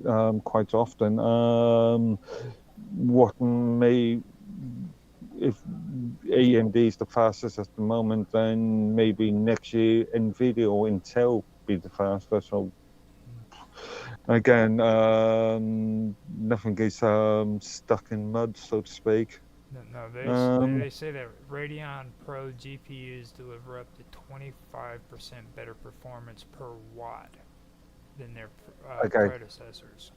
quite often. What may, if AMD is the fastest at the moment, then maybe next year NVIDIA or Intel be the fastest. So again, nothing is stuck in mud, so to speak. No, they say that Radeon Pro GPUs deliver up to 25% better performance per watt than their Okay. predecessors.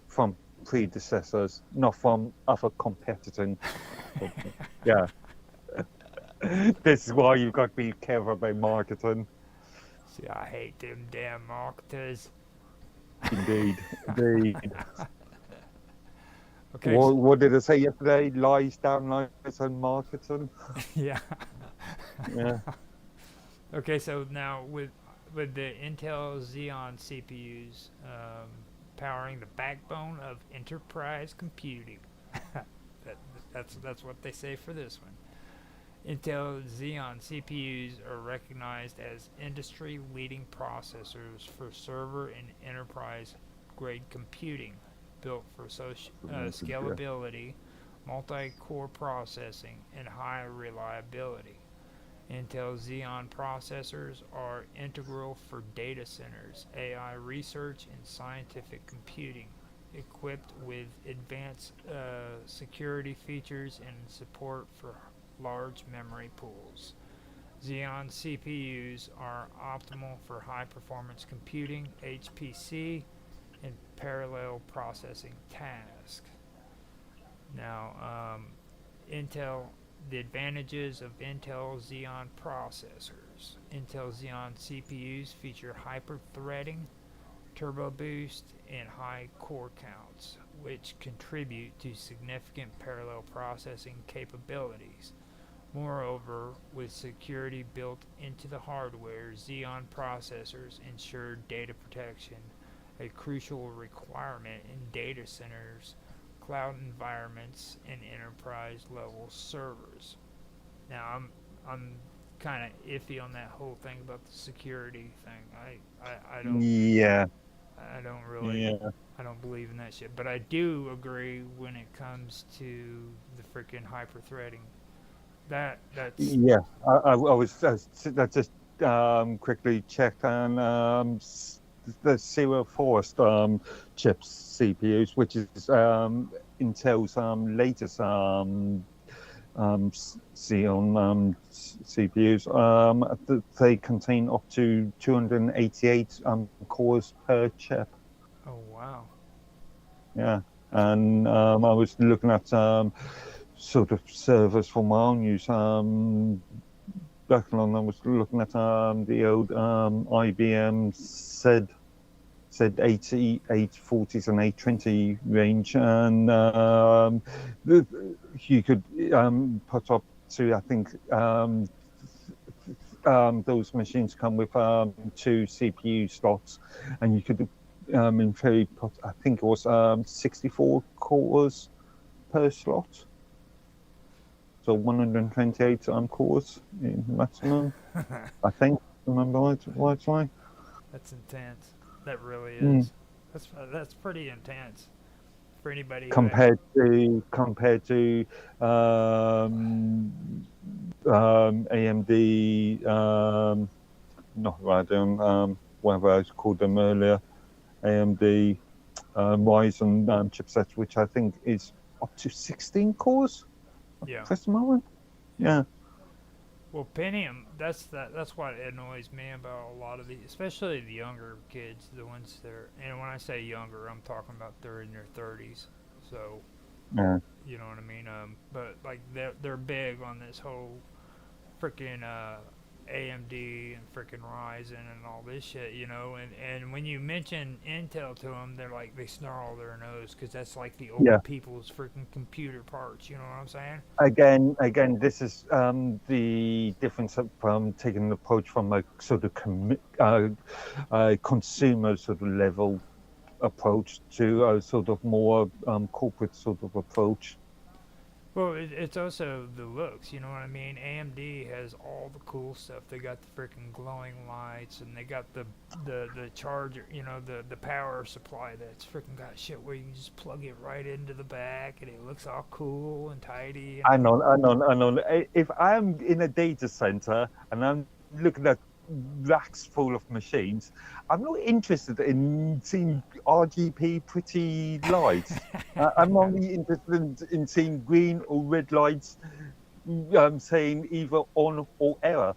From predecessors, not from other competitors. Yeah. This is why you've got to be careful about marketing. See, I hate them damn marketers. Indeed. Indeed. Okay. What did I say yesterday? Lies, damn lies, and marketing. Yeah. Yeah. Okay, so now with the Intel Xeon CPUs powering the backbone of enterprise computing, that's what they say for this one. Intel Xeon CPUs are recognized as industry-leading processors for server and enterprise-grade computing, built for scalability, multi-core processing, and high reliability. Intel Xeon processors are integral for data centers, AI research, and scientific computing, equipped with advanced security features and support for large memory pools. Xeon CPUs are optimal for high-performance computing, HPC, and parallel processing tasks. Now, the advantages of Intel Xeon processors. Intel Xeon CPUs feature hyper-threading, turbo boost, and high core counts, which contribute to significant parallel processing capabilities. Moreover, with security built into the hardware, Xeon processors ensure data protection, a crucial requirement in data centers, cloud environments, and enterprise-level servers. Now, I'm kind of iffy on that whole thing about the security thing. I don't. Yeah. I don't really. Yeah. I don't believe in that shit. But I do agree when it comes to the freaking hyper-threading. That's Yeah. I was just quickly checked on the Serial Forest chips CPUs, which is Intel's latest Xeon CPUs. They contain up to 288 cores per chip. Oh wow. Yeah, and I was looking at sort of servers for my own use. Back along, I was looking at the old IBM Z80, 840s, and 820 range, and you could put up to, I think, those machines come with 2 CPU slots, and you could, in theory, put, I think it was 64 cores per slot. So 128 cores in maximum, I think. Remember right? That's intense. That really is. That's pretty intense for anybody. Compared to AMD, not Radeon, whatever I called them earlier, AMD Ryzen chipsets, which I think is up to 16 cores. Yeah. At the moment. Yeah. Well, Pentium, that's what annoys me about a lot of the, especially the younger kids, the ones that are, and when I say younger, I'm talking about they're in their 30s. So, Yeah. you know what I mean? But like they're big on this whole freaking AMD and freaking Ryzen and all this shit, you know. And when you mention Intel to them, they're like they snarl their nose because that's like the Yeah. old people's freaking computer parts. You know what I'm saying? Again, this is the difference from taking an approach from a sort of consumer sort of level approach to a sort of more corporate sort of approach. Well, it's also the looks, you know what I mean? AMD has all the cool stuff. They got the freaking glowing lights, and they got the charger, you know, the power supply that's freaking got shit where you can just plug it right into the back, and it looks all cool and tidy. I know, I know, I know. If I'm in a data center and I'm looking at racks full of machines, I'm not interested in seeing RGB pretty lights. I'm only interested in seeing green or red lights saying either on or error.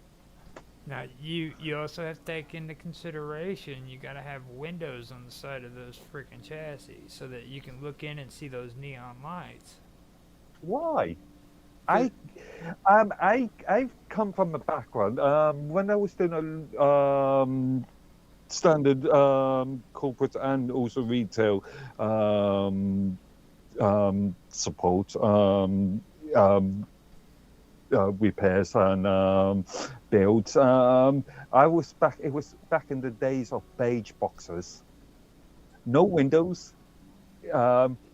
Now, you also have to take into consideration you got to have windows on the side of those freaking chassis so that you can look in and see those neon lights. Why? 'Cause- I've come from a background. When I was doing a standard corporate and also retail support, repairs and builds. I was back. It was back in the days of beige boxes, no windows.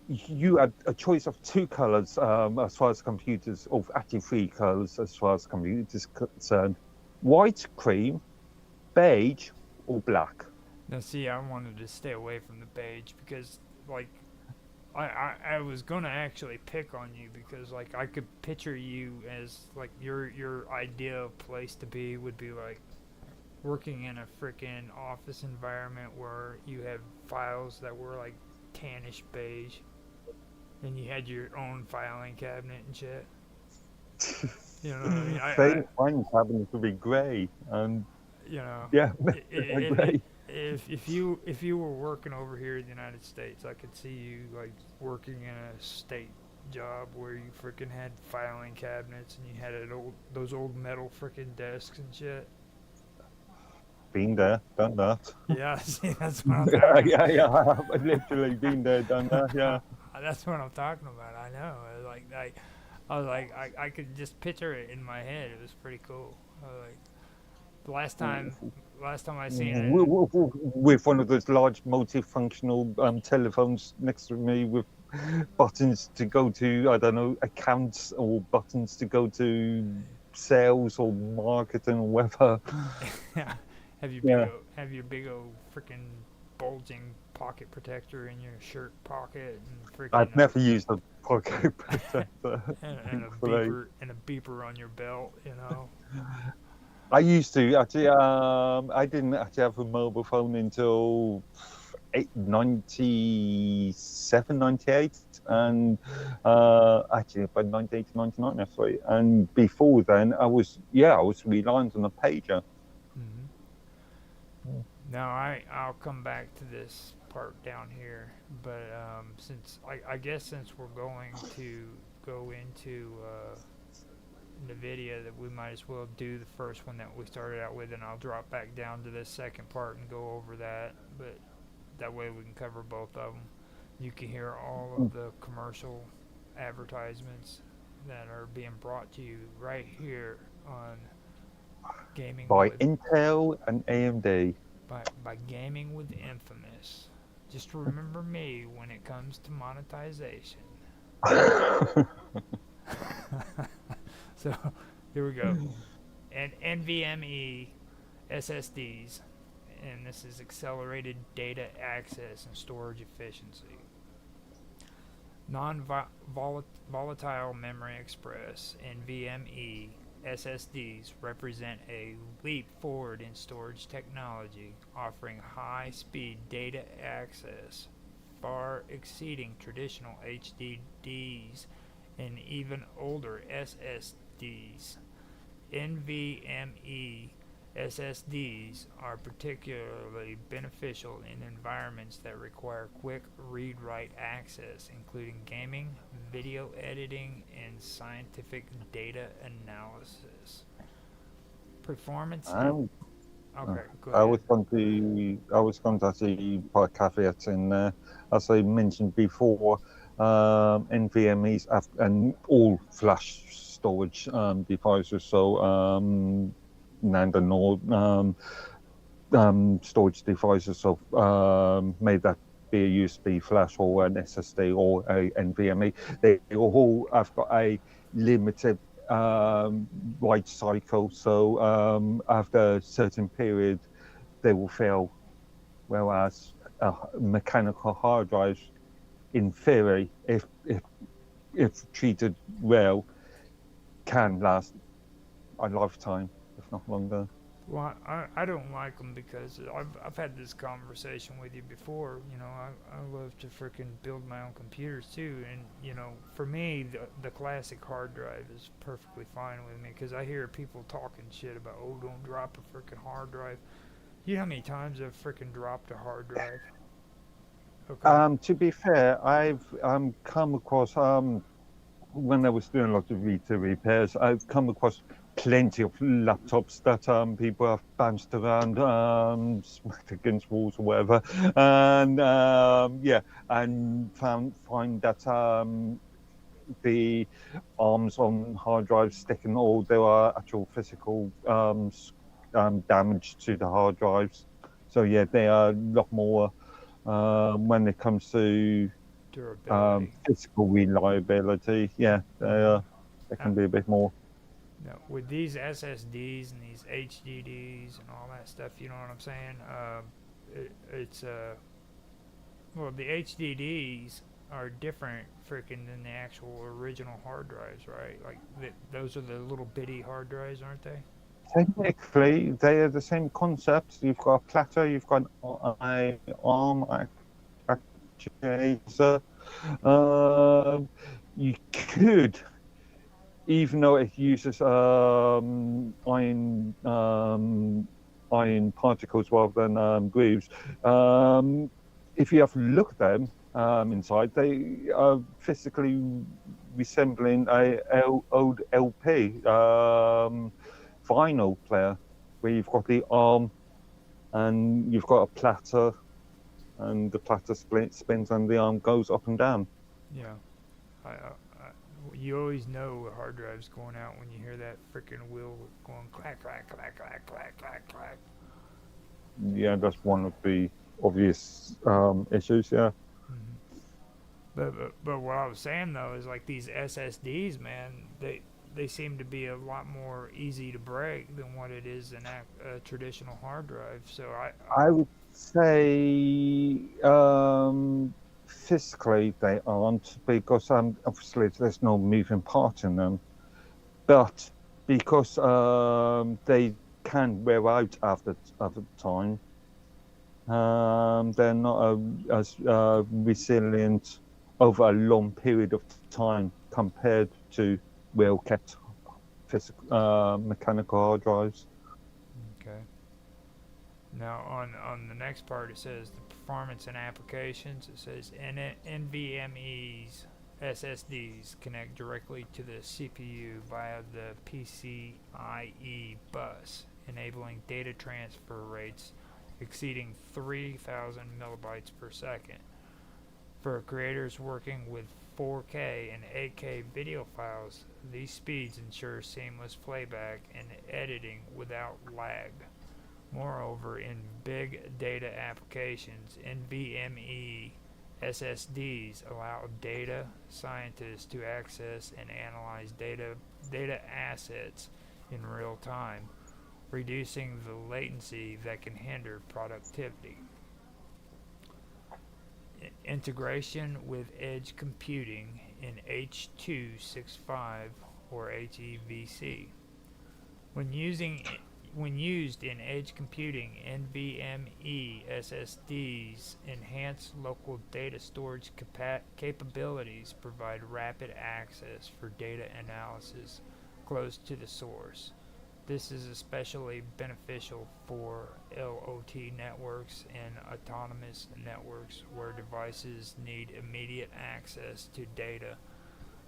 You had a choice of two colors as far as computers, or actually three colors as far as computers concerned: white, cream, beige, or black. Now, see, I wanted to stay away from the beige because, like, I was gonna actually pick on you because like I could picture you as like your ideal place to be would be like working in a freaking office environment where you have files that were like tannish beige and you had your own filing cabinet and shit. You know what I mean? Mine happened to be grey, and you know, yeah, it, grey. if you were working over here in the United States, I could see you like working in a state job where you freaking had filing cabinets and you had those old metal freaking desks and shit. Been there, done that. Yeah, see, that's what I'm Yeah, talking. yeah. I've literally been there, done that. Yeah. That's what I'm talking about. I know. I was like, I could just picture it in my head. It was pretty cool. I was like, the last time I seen it. With one of those large multifunctional telephones next to me with buttons to go to, I don't know, accounts, or buttons to go to sales or marketing or whatever. Yeah. Have your big old freaking bulging pocket protector in your shirt pocket and freaking I've never used a pocket protector. Thankfully. and a beeper on your belt, you know. I used to actually. I didn't actually have a mobile phone until 97, 98, and actually about 98 to 99, actually. And before then, I was reliant on a pager. Mm-hmm. Now I'll come back to this part down here, but since I guess since we're going to go into NVIDIA, that we might as well do the first one that we started out with, and I'll drop back down to this second part and go over that. But that way we can cover both of them. You can hear all of the commercial advertisements that are being brought to you right here on Gaming By with Intel and AMD. by Gaming with Infamous. Just remember me when it comes to monetization. So here we go. And NVMe SSDs, and this is accelerated data access and storage efficiency. Non-volatile memory express NVMe SSDs represent a leap forward in storage technology, offering high-speed data access, far exceeding traditional HDDs and even older SSDs. NVMe SSDs are particularly beneficial in environments that require quick read-write access, including gaming, video editing, and scientific data analysis. Performance. Um, Okay, go I ahead. was going to actually put a caveat in there. As I mentioned before, NVMe's and all flash storage devices, so NAND and all storage devices, so may that be a USB flash or an SSD or a NVMe, they all have got a limited write cycle. So after a certain period, they will fail. Whereas mechanical hard drives, in theory, if treated well, can last a lifetime, if not longer. Well, I don't like them because I've had this conversation with you before. You know, I love to freaking build my own computers too. And, you know, for me, the classic hard drive is perfectly fine with me because I hear people talking shit about, oh, don't drop a freaking hard drive. You know how many times I've freaking dropped a hard drive? Okay. To be fair, I've come across when I was doing a lot of Vita repairs, I've come across plenty of laptops that people have bounced around, smacked against walls or whatever, and yeah, and find that the arms on hard drives sticking, or there are actual physical damage to the hard drives. So yeah, they are a lot more when it comes to Durability. physical reliability. Yeah, they Uh, can be a bit more. no, with these SSDs and these HDDs and all that stuff, you know what I'm saying? It's well, the HDDs are different freaking than the actual original hard drives, right? Like those are the little bitty hard drives, aren't they? Technically, they are the same concept. You've got a platter, you've got a arm actuator. You could, even though it uses iron particles rather than grooves, if you have to look at them inside, they are physically resembling old LP vinyl player, where you've got the arm and you've got a platter, and the platter spins and the arm goes up and down. Yeah. You always know a hard drive's going out when you hear that freaking wheel going clack, clack, clack, clack, clack, clack, clack. Yeah, that's one of the obvious issues. Yeah. Hmm. But what I was saying though is like these SSDs, man, they seem to be a lot more easy to break than what it is in a traditional hard drive. So I would say physically they aren't, because obviously there's no moving part in them, but because they can wear out after time, they're not as resilient over a long period of time compared to well kept physical mechanical hard drives. okay. Now on the next part it says the performance and applications. It says NVMe's SSDs connect directly to the CPU via the PCIe bus, enabling data transfer rates exceeding 3,000 megabytes per second. For creators working with 4K and 8K video files, these speeds ensure seamless playback and editing without lag. Moreover, in big data applications, NVMe SSDs allow data scientists to access and analyze data assets in real time, reducing the latency that can hinder productivity. Integration with edge computing in H.265 or HEVC. When using when used in edge computing, NVMe SSDs enhance local data storage capabilities, provide rapid access for data analysis close to the source. This is especially beneficial for LOT networks and autonomous networks where devices need immediate access to data.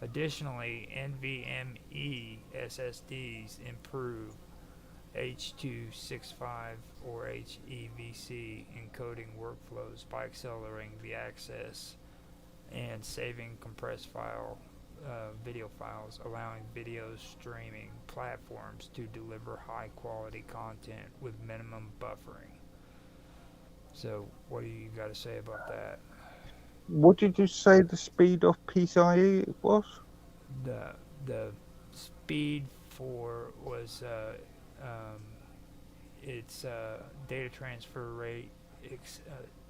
Additionally, NVMe SSDs improve H.265 or HEVC encoding workflows by accelerating the access and saving compressed video files, allowing video streaming platforms to deliver high quality content with minimum buffering. So, what do you got to say about that? What did you say the speed of PCIe was? The speed for was its data transfer rate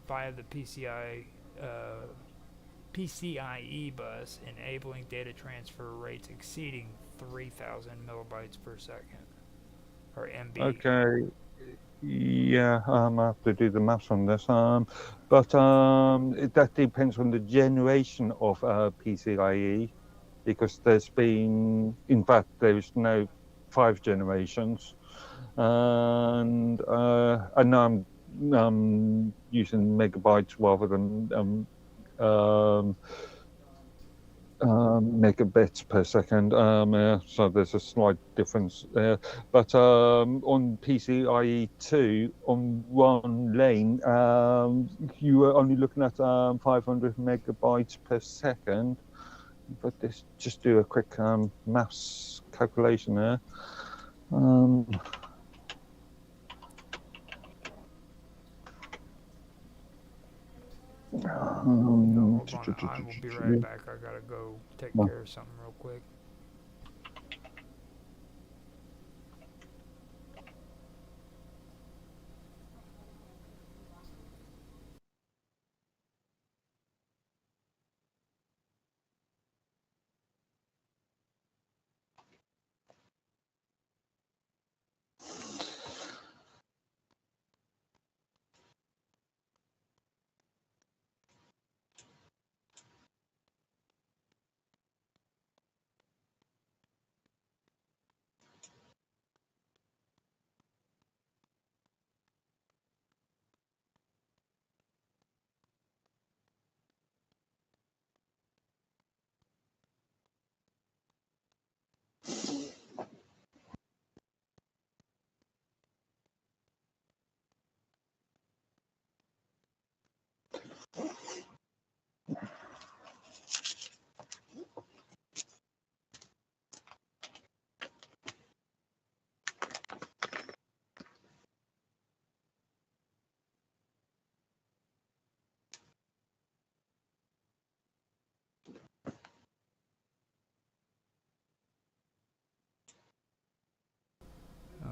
via the PCIe bus, enabling data transfer rates exceeding 3,000 megabytes per second, or MB. Okay. Yeah, I have to do the maths on this. But that depends on the generation of PCIe, because in fact, there's no 5 generations, and I know I'm using megabytes rather than megabits per second. So there's a slight difference there. But on PCIe 2, on one lane, you were only looking at 500 megabytes per second. But let's just do a quick maths calculation there. Hold on, I will be right back. I gotta go take care of something real quick.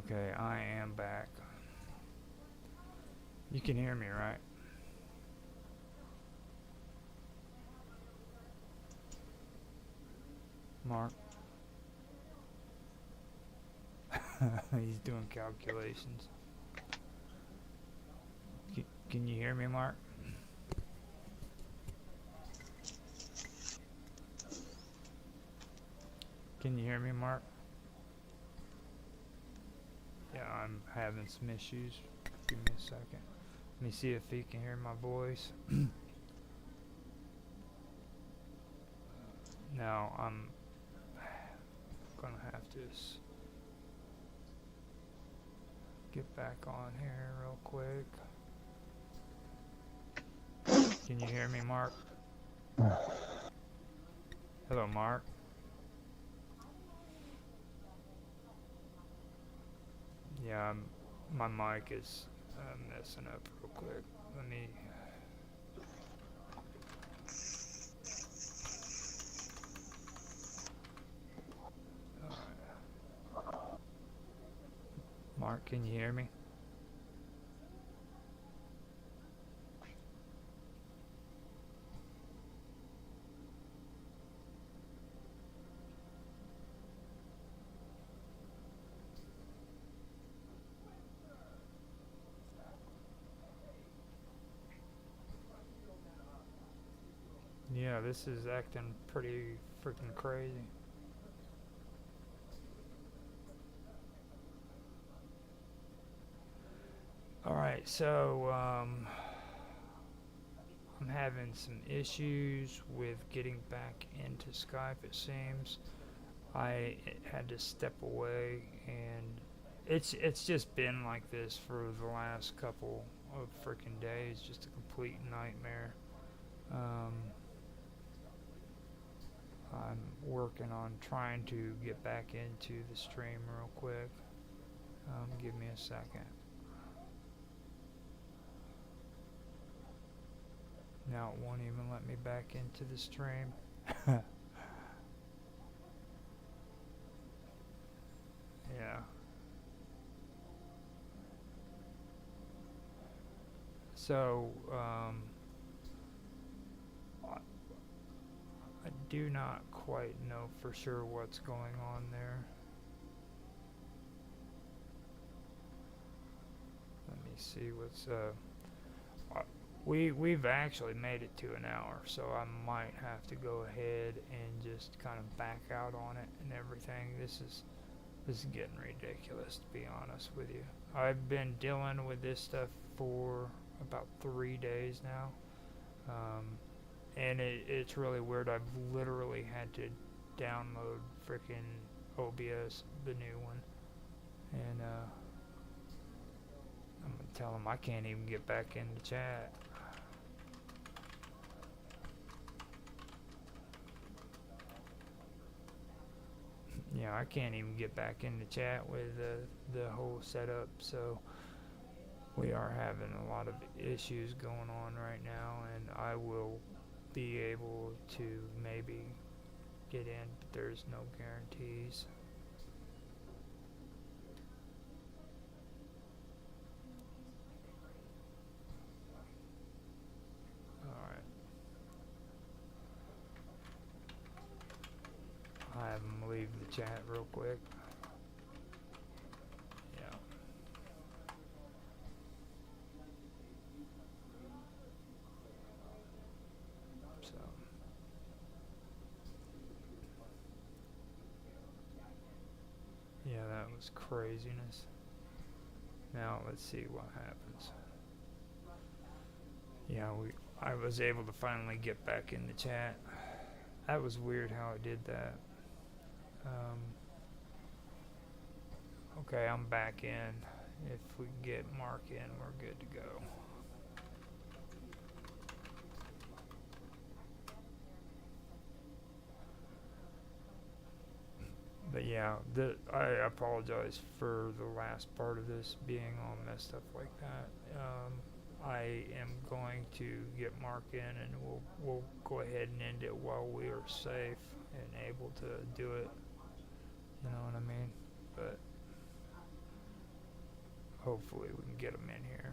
Okay, I am back. You can hear me, right? Mark? He's doing calculations. Can you hear me, Mark? Can you hear me, Mark? Yeah, I'm having some issues. Give me a second. Let me see if he can hear my voice. Now I'm gonna have to get back on here real quick. Can you hear me, Mark? Hello, Mark. Yeah, my mic is messing up real quick. Let me... Mark, can you hear me? Yeah, this is acting pretty freaking crazy. so I'm having some issues with getting back into Skype, it seems. I had to step away, and it's just been like this for the last couple of freaking days, just a complete nightmare. Um, I'm working on trying to get back into the stream real quick. Give me a second. Now it won't even let me back into the stream. Yeah. So, I do not quite know for sure what's going on there. Let me see what's we've actually made it to an hour, so I might have to go ahead and just kind of back out on it and everything. This is getting ridiculous, to be honest with you. I've been dealing with this stuff for about 3 days now, and it's really weird. I've literally had to download frickin' OBS, the new one, and I'm gonna tell them I can't even get back in the chat. Yeah, I can't even get back in the chat with the whole setup, so we are having a lot of issues going on right now, and I will be able to maybe get in, but there's no guarantees. Alright. I have them leave the chat real quick. Yeah. So. Yeah, that was craziness. Now let's see what happens. Yeah, I was able to finally get back in the chat. That was weird how I did that. Okay, I'm back in. If we can get Mark in, we're good to go. But yeah, I apologize for the last part of this being all messed up like that. I am going to get Mark in, and we'll go ahead and end it while we are safe and able to do it. You know what I mean? But hopefully we can get him in here.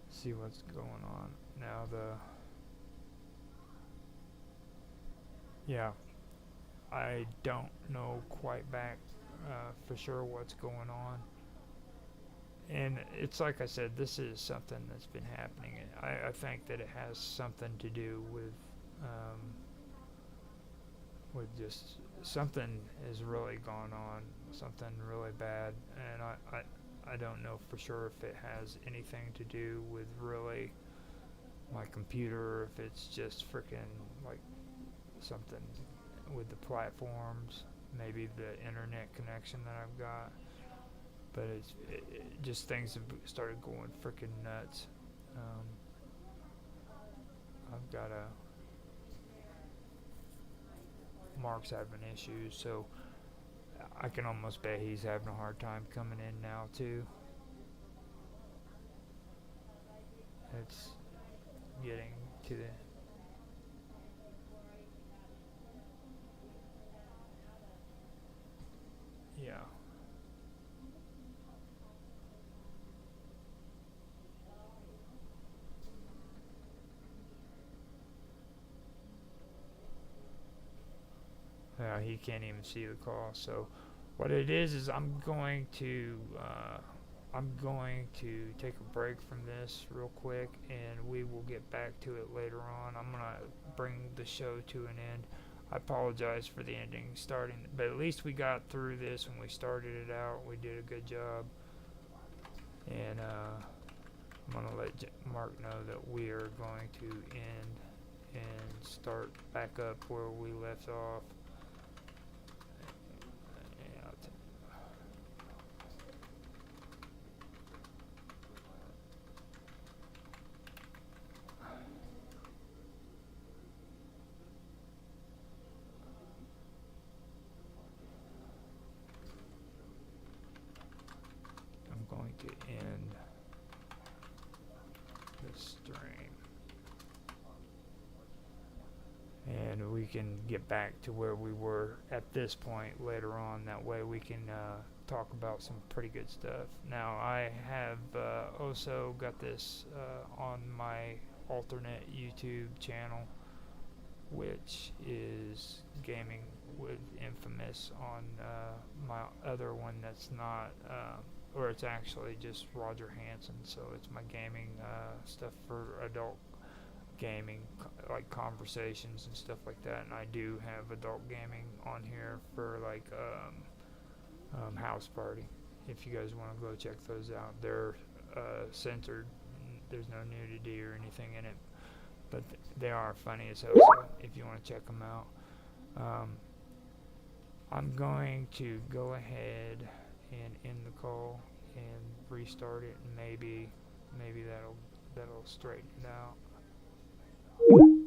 See what's going on now. Yeah, I don't know quite back for sure what's going on, and it's like I said, this is something that's been happening. I think that it has something to do with just something has really gone on, something really bad, and I don't know for sure if it has anything to do with really my computer, or if it's just freaking like something with the platforms, maybe the internet connection that I've got. But it just things have started going freaking nuts. I've got Mark's having issues, so I can almost bet he's having a hard time coming in now too. It's getting to the yeah. He can't even see the call. So what it is I'm going to I'm going to take a break from this real quick, and we will get back to it later on. I'm gonna bring the show to an end. I apologize for the ending starting, but at least we got through this when we started it out. We did a good job, and I'm gonna let Mark know that we are going to end and start back up where we left off. And I'm going to end the stream, and we can get back to where we were at this point later on. That way we can talk about some pretty good stuff. Now I have also got this on my alternate YouTube channel, which is Gaming with Infamous, on my other one that's not, or it's actually just Roger Hanson. So it's my gaming stuff for adult gaming, like conversations and stuff like that. And I do have adult gaming on here for like House Party. If you guys want to go check those out, they're censored. There's no nudity or anything in it, but they are funny as hell. So if you want to check them out, I'm going to go ahead and end the call and restart it, and maybe that'll straighten it out, and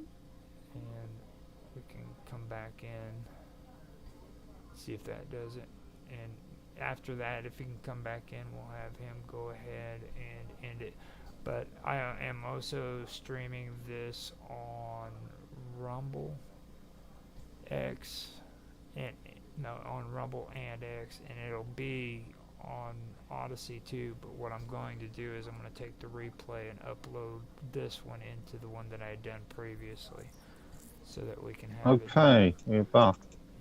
we can come back in, see if that does it. And after that, if he can come back in, we'll have him go ahead and end it. But I am also streaming this on Rumble X, and no, on Rumble and X, and it'll be on Odyssey too. But what I'm going to do is I'm going to take the replay and upload this one into the one that I had done previously, so that we can have it. Okay, we're back.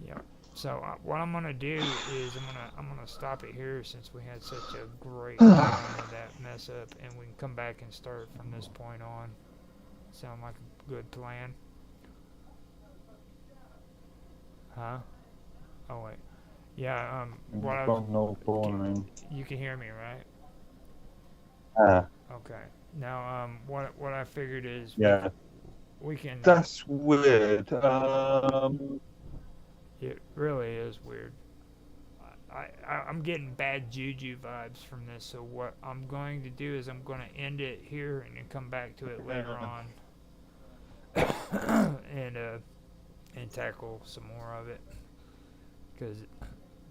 Yeah. So what I'm gonna do is I'm gonna stop it here, since we had such a great time with that mess up, and we can come back and start from this point on. Sound like a good plan? Huh? Oh wait. Yeah. What I was, No problem. you can hear me, right? Okay. Now what I figured is Yeah, we can. that's weird. It really is weird. I'm getting bad juju vibes from this, so what I'm going to do is I'm going to end it here and then come back to it later on and tackle some more of it, because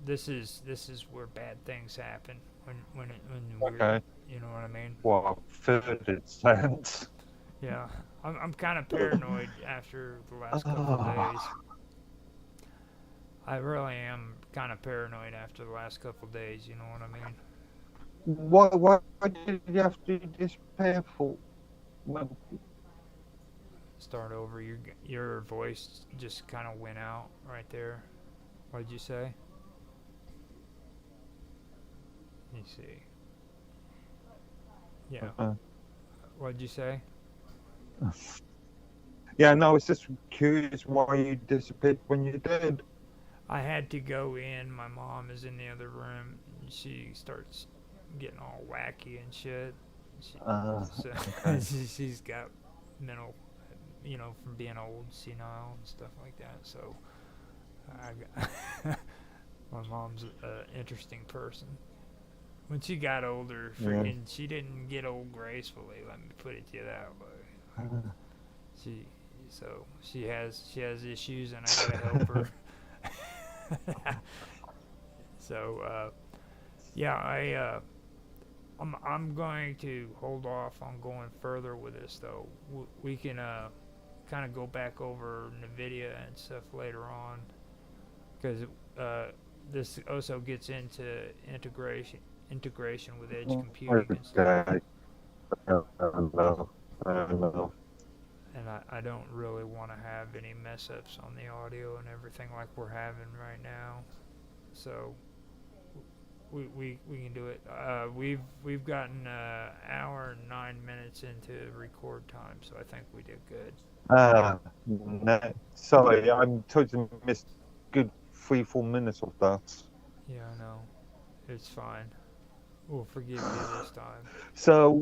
this is where bad things happen when we're, Okay. you know what I mean? Well, further sense. Yeah, I'm kind of paranoid after the last couple of days. I really am kind of paranoid after the last couple of days, you know what I mean? Why did you have to do this painful? Start over. Your voice just kind of went out right there. What did you say? Let me see. Yeah. What did you say? Yeah, no, I was just curious why you disappeared when you did. I had to go in. My mom is in the other room. She starts getting all wacky and shit. Okay. She's got mental, from being old, senile and stuff like that. So my mom's an interesting person. When she got older, freaking, she didn't get old gracefully. Let me put it to you that way. She has issues, and I gotta help her. So yeah, I'm going to hold off on going further with this, though. We can kind of go back over NVIDIA and stuff later on, because this also gets into integration with edge computing and stuff. And I don't really want to have any mess ups on the audio and everything like we're having right now. So we can do it. We've gotten hour and 9 minutes into record time, so I think we did good. No, sorry, I'm totally missed good 3-4 minutes of that. Yeah, I know. It's fine. We'll forgive you this time. So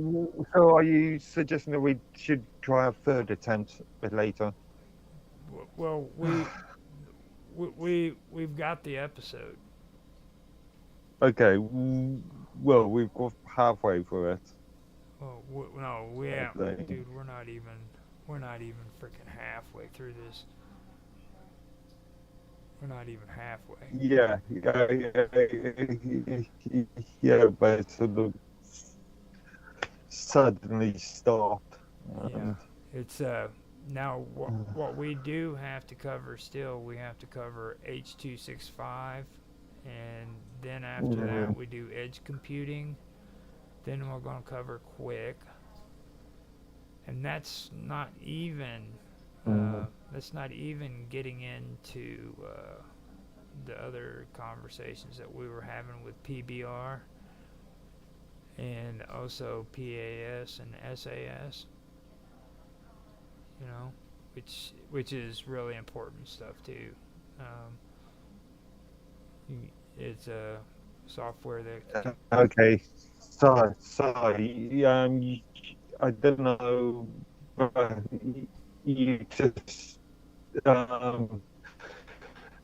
are you suggesting that we should try a third attempt a bit later? Well, we've got the episode. Okay, well, we've got halfway through it. Well, no, we ain't, Okay. dude. We're not even freaking halfway through this. We're not even halfway. Yeah, yeah, but it sort of suddenly stopped. Yeah, it's now what we do have to cover still. We have to cover H.265, and then after that we do edge computing. Then we're going to cover Quick, and that's not even getting into the other conversations that we were having with PBR and also PAS and SAS. You know, which is really important stuff too. It's a software that Okay, sorry. I don't know. You just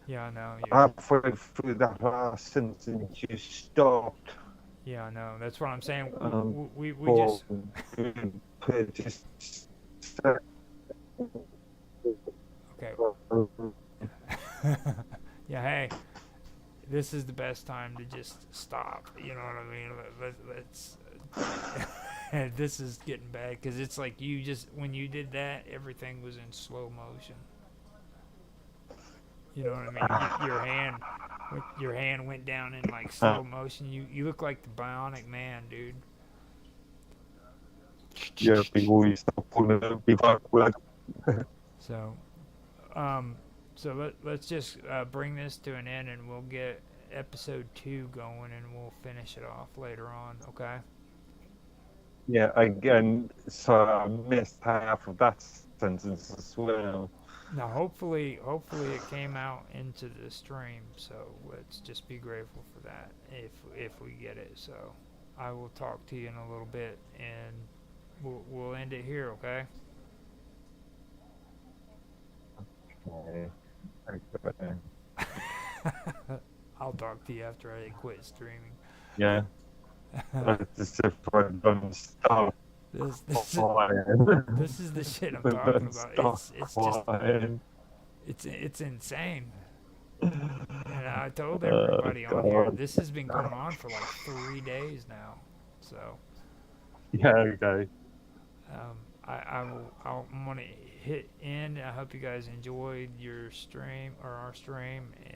yeah, I know. halfway through that last sentence, you stopped. Yeah, I know. That's what I'm saying. We For just purchase. okay. Yeah, hey, this is the best time to just stop. You know what I mean? Let's. This is getting bad because it's like you just when you did that, everything was in slow motion. You know what I mean? Your hand went down in like slow motion. You look like the Bionic Man, dude. Yeah, before you stop pulling it backward. So, let's just bring this to an end, and we'll get episode 2 going, and we'll finish it off later on. Okay? Yeah, again, so I missed half of that sentence as well. Now, hopefully it came out into the stream. So let's just be grateful for that if we get it. So I will talk to you in a little bit, and we'll end it here. Okay? Okay. I'll talk to you after I quit streaming. Yeah. That's if I don't stop This crying. this is the shit I'm talking about. It's just crying. it's insane. And I told everybody on here God. this has been going on for like 3 days now. So Yeah, okay. I'm gonna hit end. I hope you guys enjoyed your stream or our stream, and